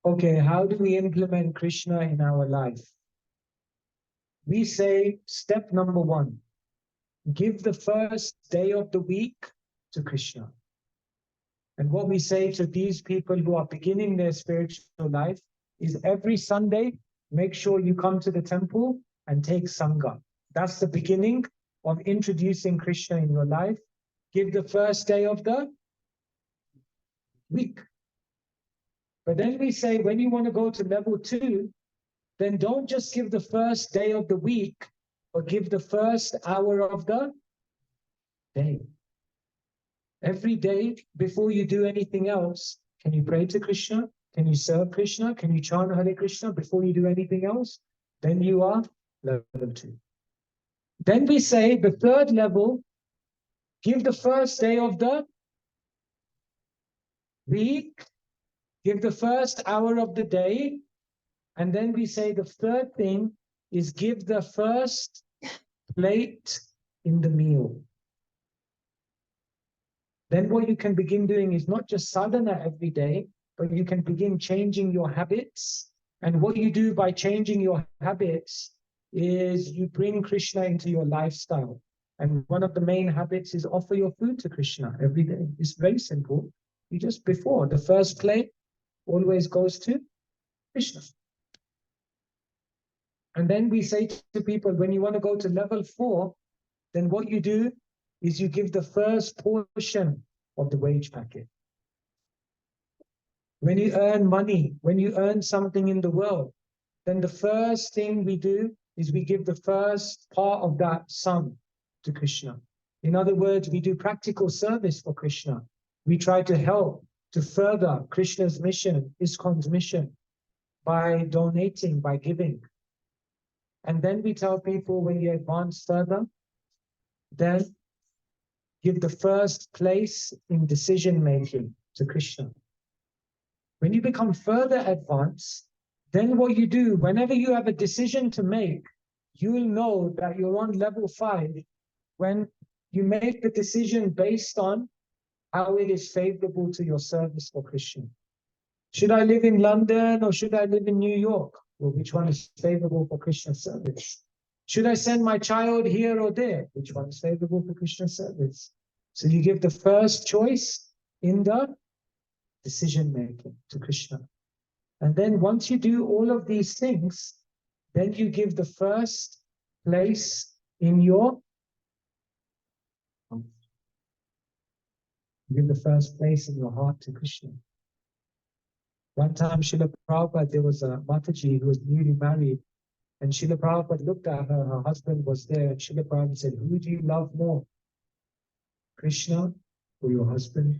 Okay, how do we implement Krishna in our life? We say step number 1, give the first day of the week to Krishna. And what we say to these people who are beginning their spiritual life is every Sunday, make sure you come to the temple and take Sangha. That's the beginning of introducing Krishna in your life. Give the first day of the week. But then we say when you want to go to level 2, then don't just give the first day of the week, but give the first hour of the day. Every day, before you do anything else, can you pray to Krishna? Can you serve Krishna? Can you chant Hare Krishna before you do anything else? Then you are level 2. Then we say the third level, give the first day of the week, give the first hour of the day, and then we say the third thing is give the first plate in the meal. Then what you can begin doing is not just sadhana every day, but you can begin changing your habits. And what you do by changing your habits is you bring Krishna into your lifestyle. And one of the main habits is offer your food to Krishna every day. It's very simple. You just before, the first plate always goes to Krishna. And then we say to people, when you want to go to level 4, then what you do is you give the first portion of the wage packet. When you earn money, when you earn something in the world, then the first thing we do is we give the first part of that sum to Krishna. In other words, we do practical service for Krishna. We try to help to further Krishna's mission, ISKCON's mission, by donating, by giving. And then we tell people when you advance further, then give the first place in decision making to Krishna. When you become further advanced, then what you do, whenever you have a decision to make, you'll know that you're on level 5 when you make the decision based on how it is favorable to your service for Krishna. Should I live in London or should I live in New York? Well, which one is favorable for Krishna's service? Should I send my child here or there? Which one is favorable for Krishna's service? So you give the first choice in the decision making to Krishna. And then once you do all of these things, then you give the first place in your give the first place in your heart to Krishna. One time, Srila Prabhupada, there was a Mataji who was newly married, And Srila Prabhupada looked at her, her husband was there, and Srila Prabhupada said, who do you love more, Krishna or your husband?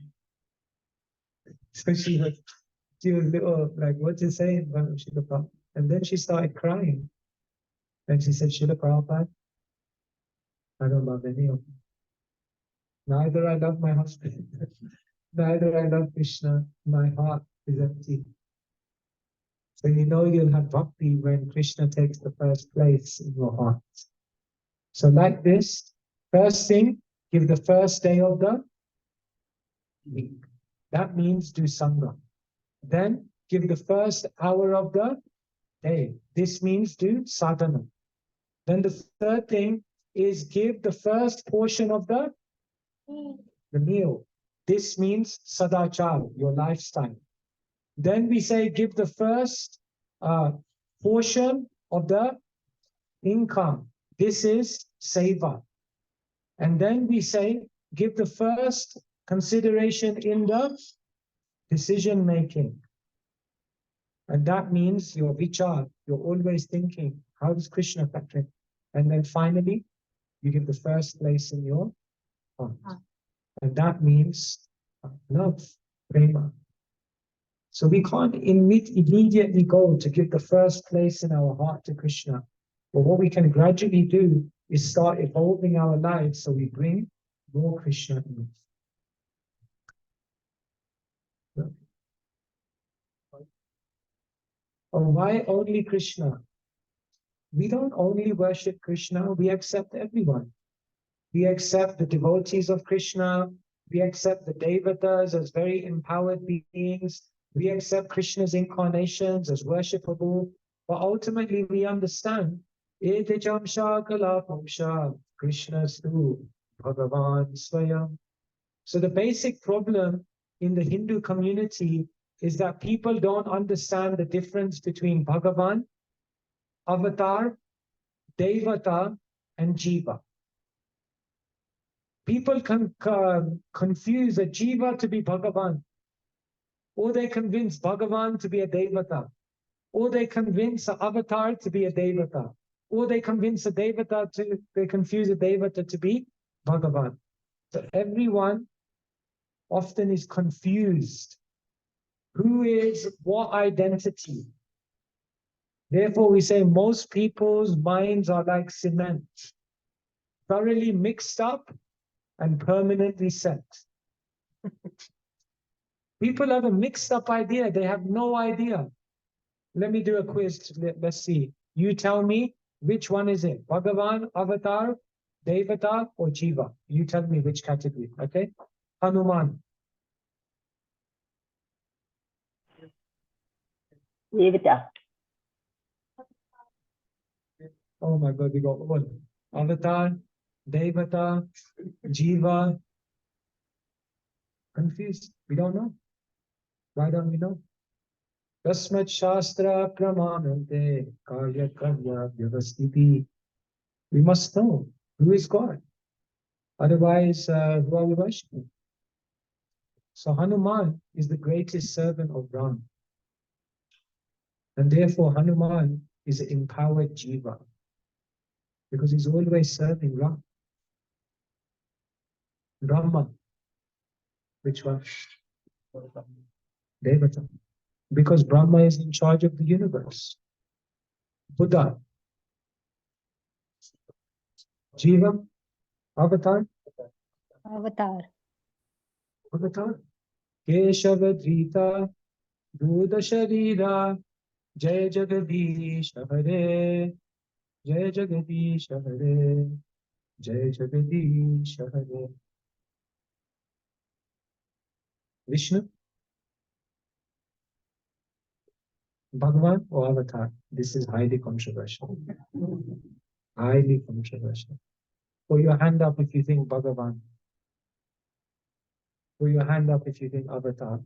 So she was little, like, what to say in front of Srila Prabhupada? And then she started crying. And she said, Srila Prabhupada, I don't love any of them. Neither I love my husband, neither I love Krishna. My heart is empty. So you know you'll have bhakti when Krishna takes the first place in your heart. So like this, first thing, give the first day of the week. That means do Sangha. Then give the first hour of the day. This means do sadhana. Then the third thing is give the first portion of the meal. This means sadachar, your lifestyle. Then we say give the first portion of the income. This is seva. And then we say give the first consideration in the decision making. And that means your vichar, you're always thinking, how does Krishna factor in? And then finally, you give the first place in your heart. And that means love, prema. So we can't immediately go to give the first place in our heart to Krishna. But what we can gradually do is start evolving our lives so we bring more Krishna in. Oh, why only Krishna? We don't only worship Krishna, we accept everyone. We accept the devotees of Krishna, we accept the Devatas as very empowered beings, we accept Krishna's incarnations as worshipable, but ultimately we understand Krishna's tu Bhagavan Swayam. So the basic problem in the Hindu community is that people don't understand the difference between Bhagavan, Avatar, Devata, and Jiva. People can confuse a Jiva to be Bhagavan, or they convince Bhagavan to be a Devata, or they convince an Avatar to be a Devata, or they convince a Devata to, they confuse a Devata to be Bhagavan. So everyone often is confused. Who is what identity? Therefore, we say most people's minds are like cement, thoroughly mixed up and permanently set. People have a mixed up idea. They have no idea. Let me do a quiz. Let's see. You tell me, which one is it? Bhagavan, Avatar, Devata, or Jiva? You tell me which category, okay? Hanuman. Devata. Oh my God, we got one. Avatar, Devata, Jiva. Confused. We don't know. Why don't we know? Tasmat Shastra Pramanante Karya Karya Vyavastiti. We must know who is God. Otherwise, who are we worshiping? So Hanuman is the greatest servant of Ram. And therefore Hanuman is an empowered Jiva. Because he's always serving Ram. Brahma. Which one? Devata. Because Brahma is in charge of the universe. Buddha. Jiva. Avatar. Avatar. Avatar. Keshava Drita. Dudha Sharira. Jai Jagadish Hare. Jai Jagadish Hare. Jai Jagadish Hare. Vishnu. Bhagavan or Avatar? This is highly controversial. Highly controversial. Put your hand up if you think Bhagavan. Put your hand up if you think Avatar.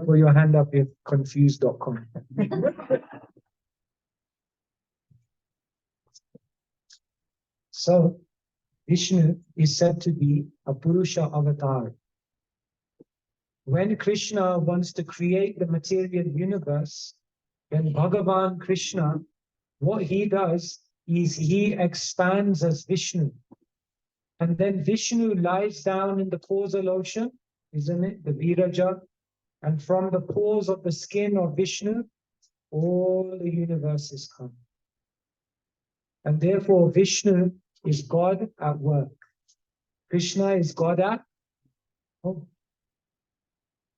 Put your hand up if confused.com. So, Vishnu is said to be a Purusha avatar. When Krishna wants to create the material universe, then Bhagavan Krishna, what he does is he expands as Vishnu. And then Vishnu lies down in the causal ocean, isn't it? The Viraja. And from the pores of the skin of Vishnu, all the universes come. And therefore, Vishnu is God at work. Krishna is God at home.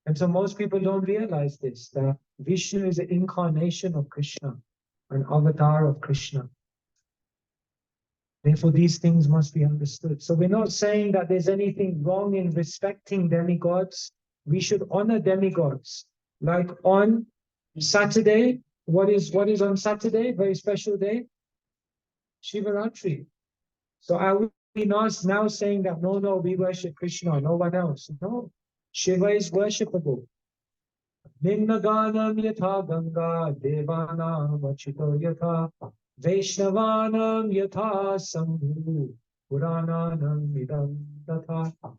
And so most people don't realize this, that Vishnu is an incarnation of Krishna, an avatar of Krishna. Therefore, these things must be understood. So we're not saying that there's anything wrong in respecting demigods. We should honor demigods. Like on Saturday, what is on Saturday? Very special day? Shivaratri. So are we not now saying that, no, we worship Krishna, no one else? No. Shiva is worshipable. Nimnaganam yatha ganga devanam achito yatha Vaishnavanam yatha sambhu purananam idam tatha.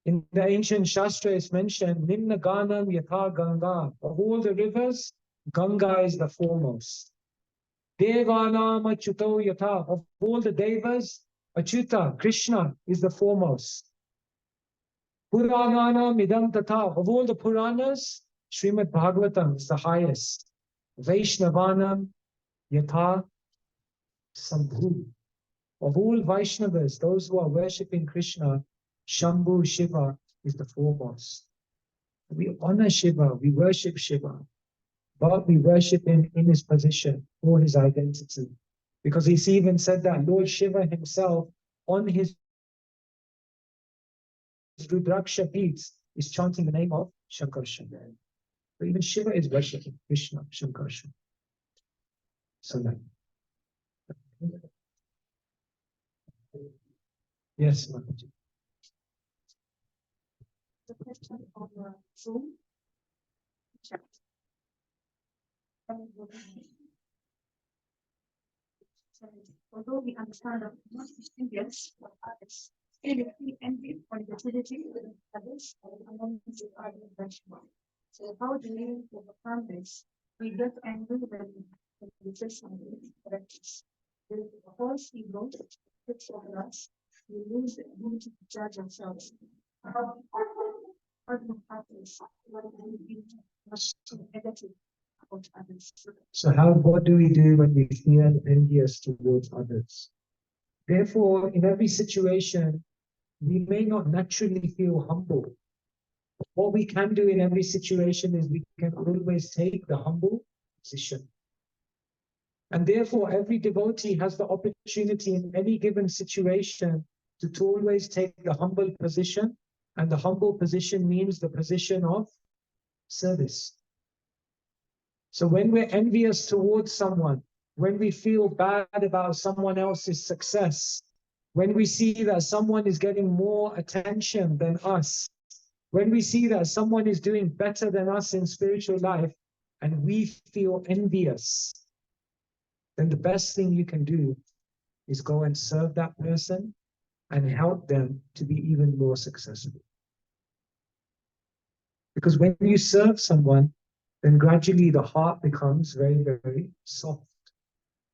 In the ancient Shastra it's mentioned, Nimna Ganam Yatha Ganga. Of all the rivers, Ganga is the foremost. Devanam Achyuto Yatha. Of all the Devas, Achyuta, Krishna, is the foremost. Purananam Idam Tatha. Of all the Puranas, Srimad Bhagavatam is the highest. Vaishnavanam Yatha Sambhu. Of all Vaishnavas, those who are worshipping Krishna, Shambhu Shiva is the foremost. We honor Shiva, we worship Shiva, but we worship him in his position or his identity. Because he's even said that Lord Shiva himself on his Rudraksha beads is chanting the name of Shankarshan. So even Shiva is worshipping Krishna, Shankarshan. So that. Yes, Mataji. The question on Zoom chat. Although we understand that most Indians or others feel envy or utility with others among the other benchmark. So how do we overcome this? We get angry when we say something practice. The false ego takes over us. We lose the ability to judge ourselves. How do we practice when we be much negative about others? So what do we do when we feel envious towards others? Therefore, in every situation, we may not naturally feel humble. What we can do in every situation is we can always take the humble position. And therefore, every devotee has the opportunity in any given situation to always take the humble position. And the humble position means the position of service. So when we're envious towards someone, when we feel bad about someone else's success, when we see that someone is getting more attention than us, when we see that someone is doing better than us in spiritual life, and we feel envious, then the best thing you can do is go and serve that person and help them to be even more successful. Because when you serve someone, then gradually the heart becomes very, very soft.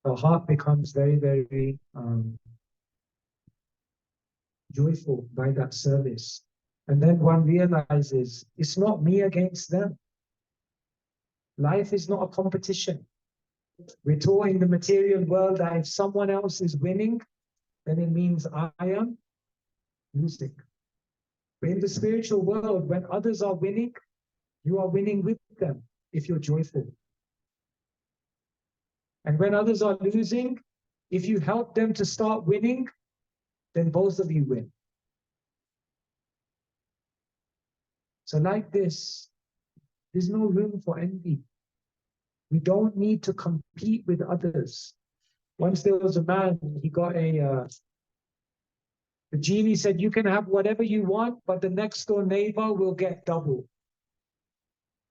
The heart becomes very, very joyful by that service. And then one realizes it's not me against them. Life is not a competition. We're taught in the material world that if someone else is winning, then it means I am losing. But in the spiritual world, when others are winning, you are winning with them if you're joyful. And when others are losing, if you help them to start winning, then both of you win. So like this, there's no room for envy. We don't need to compete with others. Once there was a man, he got the genie said, you can have whatever you want, but the next door neighbor will get double.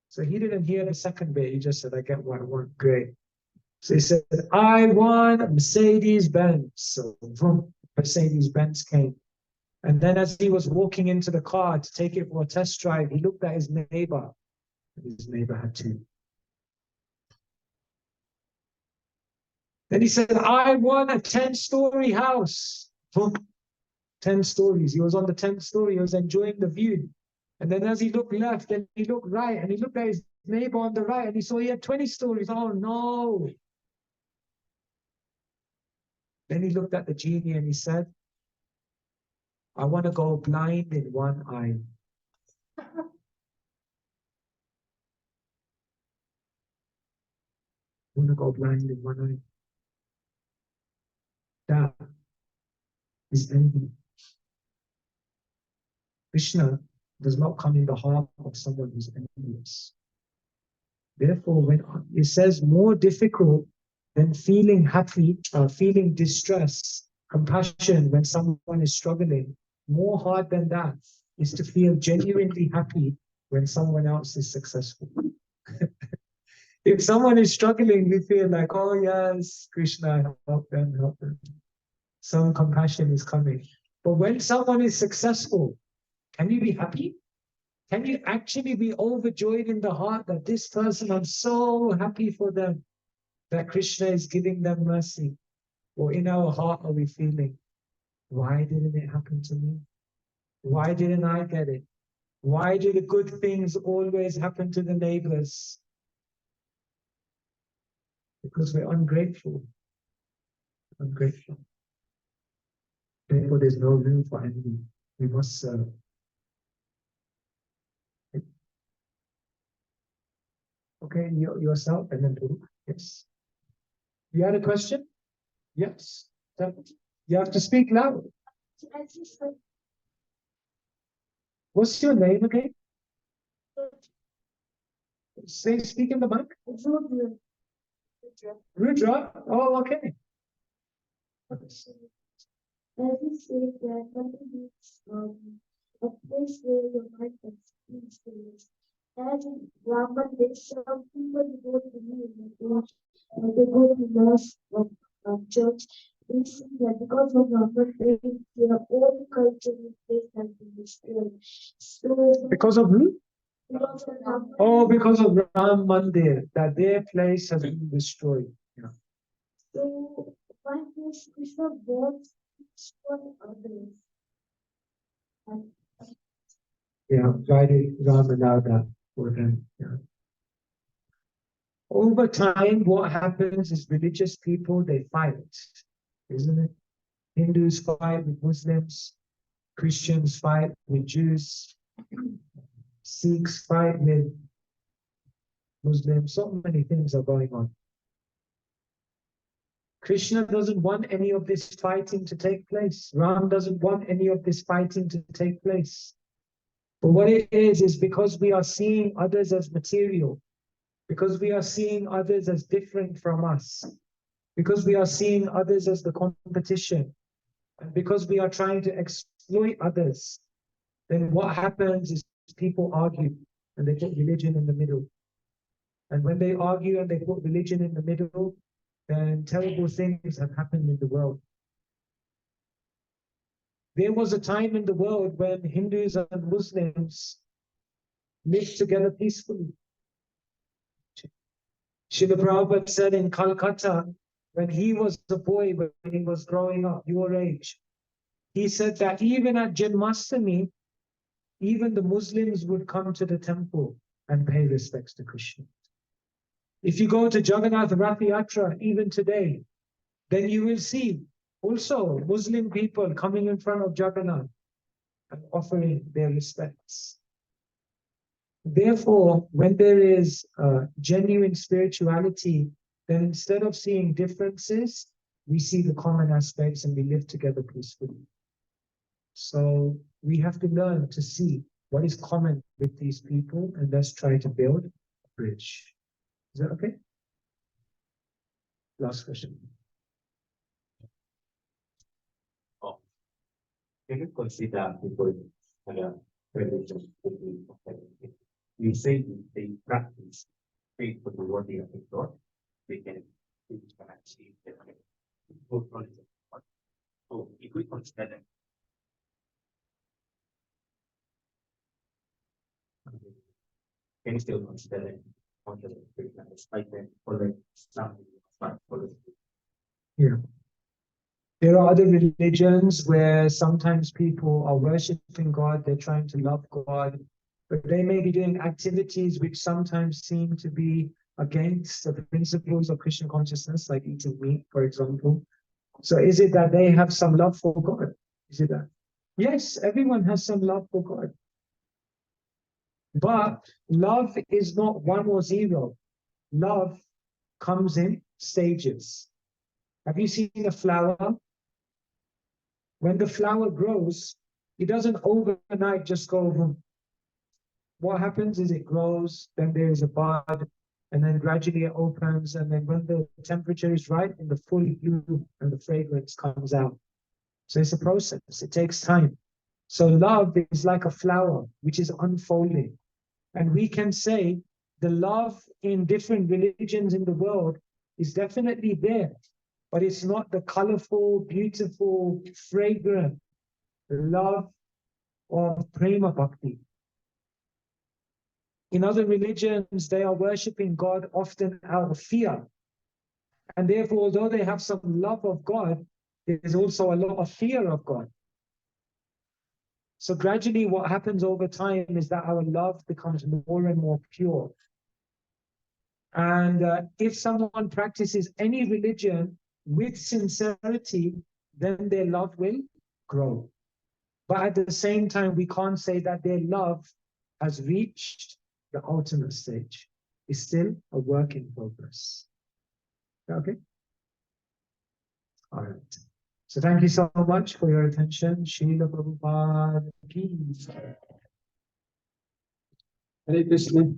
So he didn't hear the second bit. He just said, I get what I want. Great. So he said, I want a Mercedes-Benz. So from Mercedes-Benz came. And then as he was walking into the car to take it for a test drive, he looked at his neighbor. And his neighbor had two. Then he said, I want a 10-story house. Boom, 10 stories. He was on the 10th story. He was enjoying the view. And then as he looked left and he looked right and he looked at his neighbor on the right and he saw he had 20 stories. Oh no. Then he looked at the genie and he said, I want to go blind in one eye. I want to go blind in one eye. That is envy. Krishna does not come in the heart of someone who's envious. Therefore, when it says more difficult than feeling happy or feeling distress, compassion when someone is struggling, more hard than that is to feel genuinely happy when someone else is successful. If someone is struggling, we feel like, oh yes, Krishna, help them, help them. Some compassion is coming. But when someone is successful, can you be happy? Can you actually be overjoyed in the heart that this person, I'm so happy for them, that Krishna is giving them mercy? Or in our heart are we feeling, why didn't it happen to me? Why didn't I get it? Why do the good things always happen to the neighbors? Because we're ungrateful. Ungrateful. Therefore, there's no room for envy. We must serve. Okay, yourself and then Guru. Yes. You had a question? Yes. You have to speak loud. What's your name again? Say, speak in the mic. Rudra. Oh, okay. As you say that something is a place where your mind experiences. As in Brahman, there's some people who go to the moon, they go to mass church. They see that because of Brahman, their own culture is place has been destroyed. So Because of who? because of Brahman, Oh, because of Ram Mandir, that their place has been destroyed. Yeah. so why does Krishna want to destroy others? And Yeah, why did Ram allow that for them? Yeah. Over time, what happens is religious people, they fight, isn't it? Hindus fight with Muslims, Christians fight with Jews, Sikhs fight with Muslims. So many things are going on. Krishna doesn't want any of this fighting to take place. Ram doesn't want any of this fighting to take place. But what it is because we are seeing others as material, because we are seeing others as different from us, because we are seeing others as the competition, and because we are trying to exploit others, then what happens is people argue and they put religion in the middle. And when they argue and they put religion in the middle, then terrible things have happened in the world. There was a time in the world when Hindus and Muslims lived together peacefully. Srila Prabhupada said in Calcutta, when he was a boy, when he was growing up, your age, he said that even at Janmashtami, even the Muslims would come to the temple and pay respects to Krishna. If you go to Jagannath Rath Yatra, even today, then you will see also Muslim people coming in front of Jagannath and offering their respects. Therefore, when there is genuine spirituality, then instead of seeing differences, we see the common aspects and we live together peacefully. So we have to learn to see what is common with these people and let's try to build a bridge. Is that okay? Last question. Can you consider people religion? We say they practice faith for the worthy of God, they can achieve their full knowledge of God. So if we consider them, can you still consider them on the despite them following something but following Yeah. There are other religions where sometimes people are worshiping God, they're trying to love God, but they may be doing activities which sometimes seem to be against the principles of Christian consciousness, like eating meat, for example. So is it that they have some love for God? Is it that? Yes, everyone has some love for God. But love is not one or zero. Love comes in stages. Have you seen a flower? When the flower grows, it doesn't overnight just go. What happens is it grows, then there is a bud, and then gradually it opens, and then when the temperature is right, and the full bloom and the fragrance comes out. So it's a process. It takes time. So love is like a flower which is unfolding. And we can say the love in different religions in the world is definitely there, but it's not the colorful, beautiful, fragrant love of prema bhakti. In other religions, they are worshipping God often out of fear. And therefore, although they have some love of God, there's also a lot of fear of God. So gradually what happens over time is that our love becomes more and more pure. And if someone practices any religion with sincerity, then their love will grow. But at the same time, we can't say that their love has reached the ultimate stage. It's still a work in progress. Okay? All right. So thank you so much for your attention. Srila Prabhupada ki jai. Hare Krishna.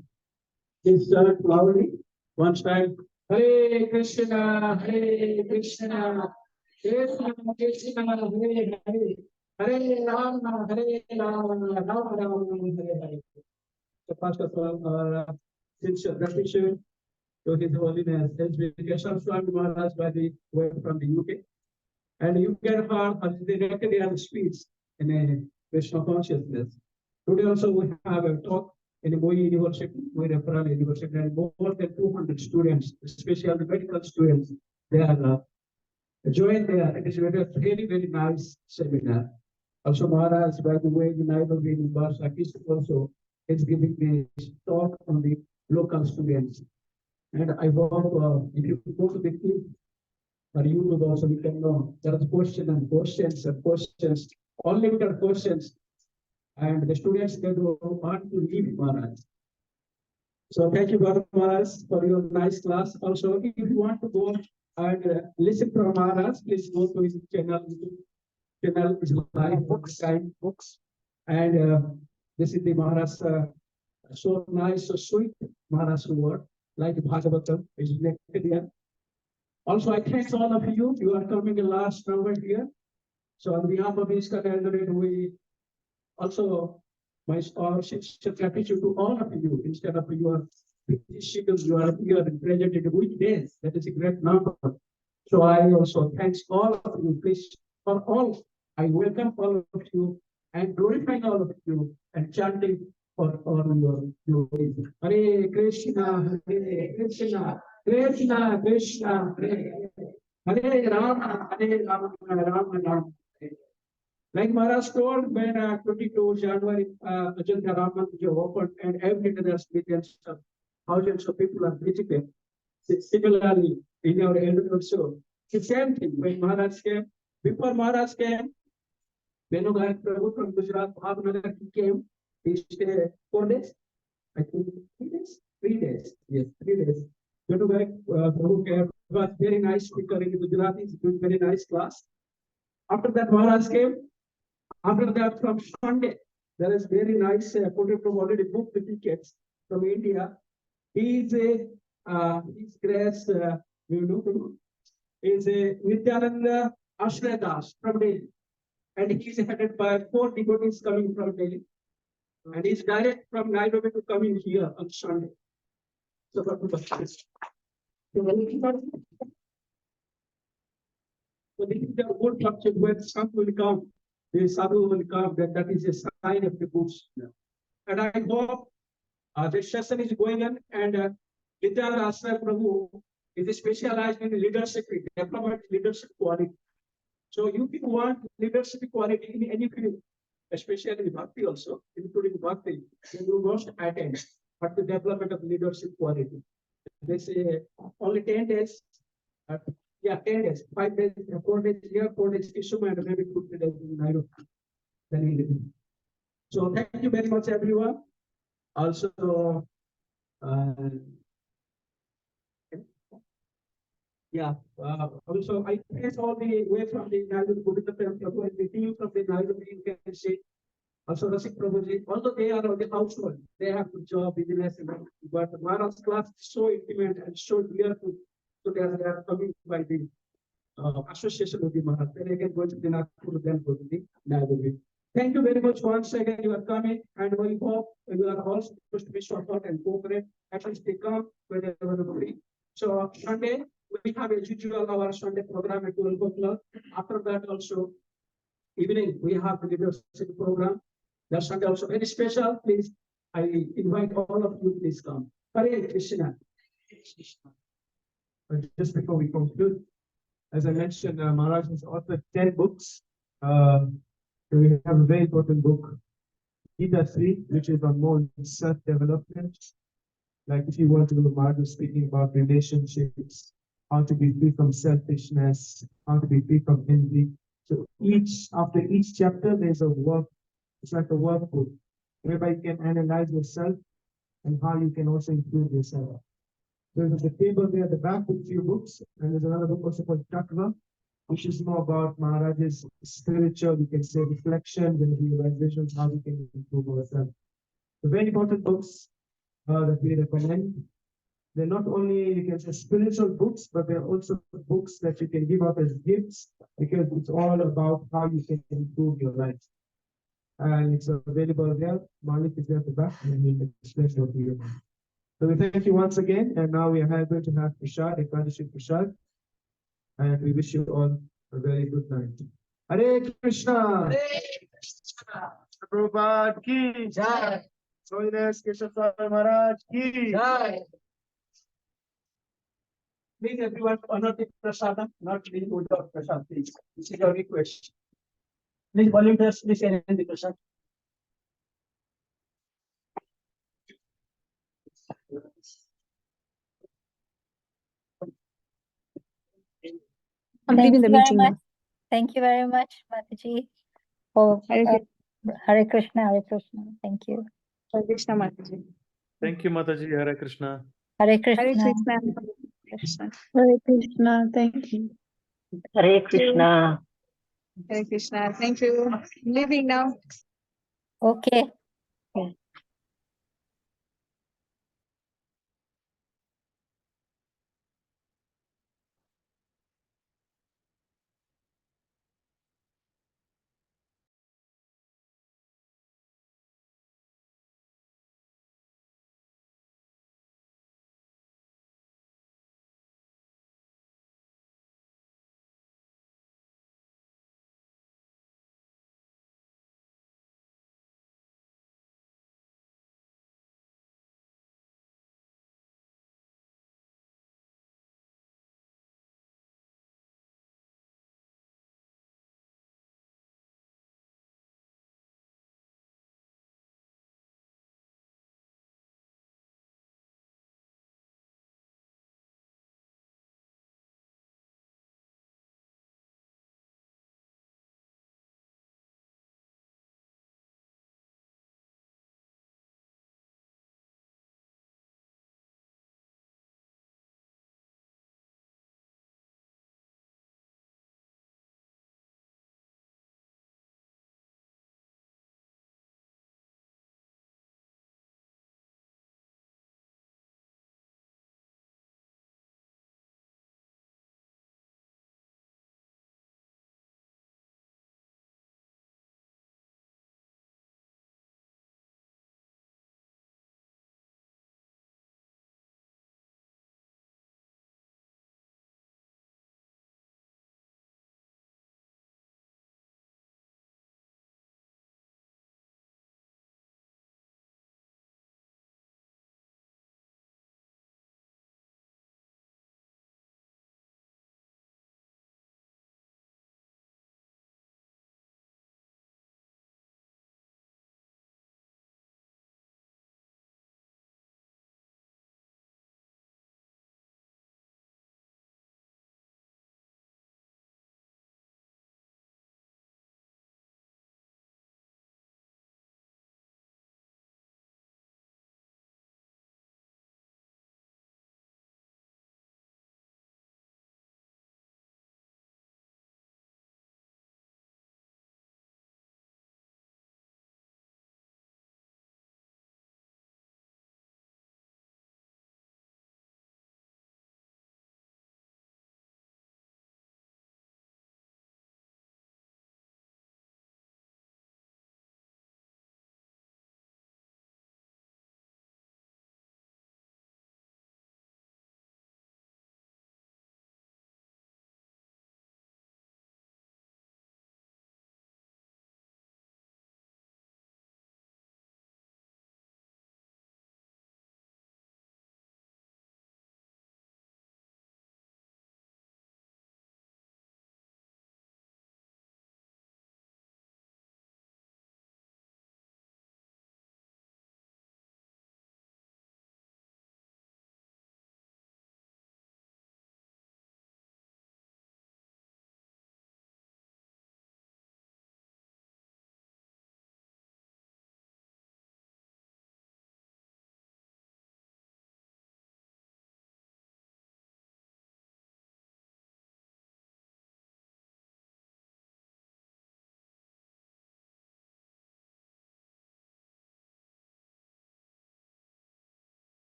Please start loudly. One time. Hare Krishna, Hare Krishna, Krishna Krishna, Hare Hare, Hare Rama, Hare Rama, Rama Rama, Hare Hare. So first of all, sincere gratitude to His Holiness S.B. Keshava Swami Maharaj by the way from the UK. And you can hear directly on speech in a Krishna consciousness. Today also we have a talk in Boy University, Boy Referral University, and more than 200 students, especially the medical students, they are joined there. It is very, very nice seminar. Also, Maharaj, by the way, the night of the University also is giving the talk on the local students. And I hope if you go to the clip or YouTube also, we can know there are questions and questions and questions, unlimited questions. And the students, they don't want to leave Maharaj. So thank you, Gautam Maharaj, for your nice class. Also, if you want to go and listen from Maharaj, please go to his channel. Channel is live books, books. And this is the Maharaj, so nice, so sweet Maharaj word, like Bhagavatam is connected here. Also, I thank all of you. You are coming in last number here. So on behalf of his calendar, we also my scholarship gratitude to all of you. Instead of your schedules, you are here represented weekdays. That is a great number. So I also thanks all of you. Please, for all, I welcome all of you and glorifying all of you and chanting for all your glory. Hare Krishna, Hare Krishna, Krishna Krishna, Hare Rama, Hare Rama, Rama Rama. Like Maharaj told, when 22 January, Ajanta Ram Mandir opened and every day there's millions of thousands of people are visiting. Similarly, in our elder also, the same thing. When Maharaj came, before Maharaj came, when Prabhu from Gujarat, Bhavnagar, he came, he stayed 4 days, I think 3 days, 3 days, yes, 3 days. Prabhu came, was very nice speaker in Gujarati, doing very nice class. After that, Maharaj came. After that, from Sunday, there is very nice photo from already booked the tickets from India. He is his grace, is a Nityananda Ashradas from Delhi. And he is headed by 4 devotees coming from Delhi. And he is direct from Nairobi to come in here on Sunday. So, so this is the whole structure where some will come, the sadhu will come, that is a sign of the goods. And I hope this session is going on and Nityananda Ashray Prabhu It is specialized in leadership, development, leadership quality. So if you want leadership quality in any field, especially in Bhakti also, including Bhakti, then you must attend for the development of leadership quality. They say only 10 days, 10 days, 5 days, 4 days here, 4 days Keshava, and maybe 2 days in Nairobi. So thank you very much, everyone. Also, also I trace all the way from the Nairobi, Govinda Prabhu, and the team from the Nairobi, you can say. Also, Rasik Prabhuji, although they are on the household, they have to job, business, but Maharaj's class is so intimate and so dear to, so they are coming by the association with the Maharaj. Then again, go to the Nagpur, then go to the Nairobi. Thank you very much once again. You are coming, and we hope you are all supposed to be support and cooperate. At least they come whenever free. So Sunday we have a usual our Sunday program at 12 o'clock. After that also evening we have the leadership program. That Sunday also very special. Please, I invite all of you. Please come. Hare Krishna. Just before we conclude, as I mentioned, Maharaj has authored 10 books. We have a very important book, Gita 3, which is on more self-development. Like if you want to go, Maharaj is speaking about relationships, how to be free from selfishness, how to be free from envy. So after each chapter, there's a work. It's like a workbook, whereby you can analyze yourself and how you can also improve yourself. There's a table there at the back with few books, and there's another book also called Tattva, which is more about Maharaj's spiritual, you can say, reflections and realizations, how we can improve ourselves. The very important books that we recommend. They're not only, you can say, spiritual books, but they're also books that you can give out as gifts, because it's all about how you can improve your life. And it's available there. Malik is there at the back, and we'll explain it to you. So we thank you once again, and now we are going to have Prashad, Ekadashi Prashad, and we wish you all a very good night. Hare Krishna! Hare Krishna! Prabhupada ki jai! Holiness Keshava Maharaj ki jai! Please everyone honor the prasadam, not leave without prasad, please. This is your request. Please volunteers, please end the prasad. I'm leaving the meeting now. Thank you very much, Mataji. Oh, Hare Krishna, Hare Krishna. Thank you. Hare Krishna, Mataji. Thank you, Mataji. Hare Krishna. Hare Krishna. Hare Krishna. Hare Krishna. Thank you. Hare Krishna. Hare Krishna. Thank you. I'm leaving now. Okay.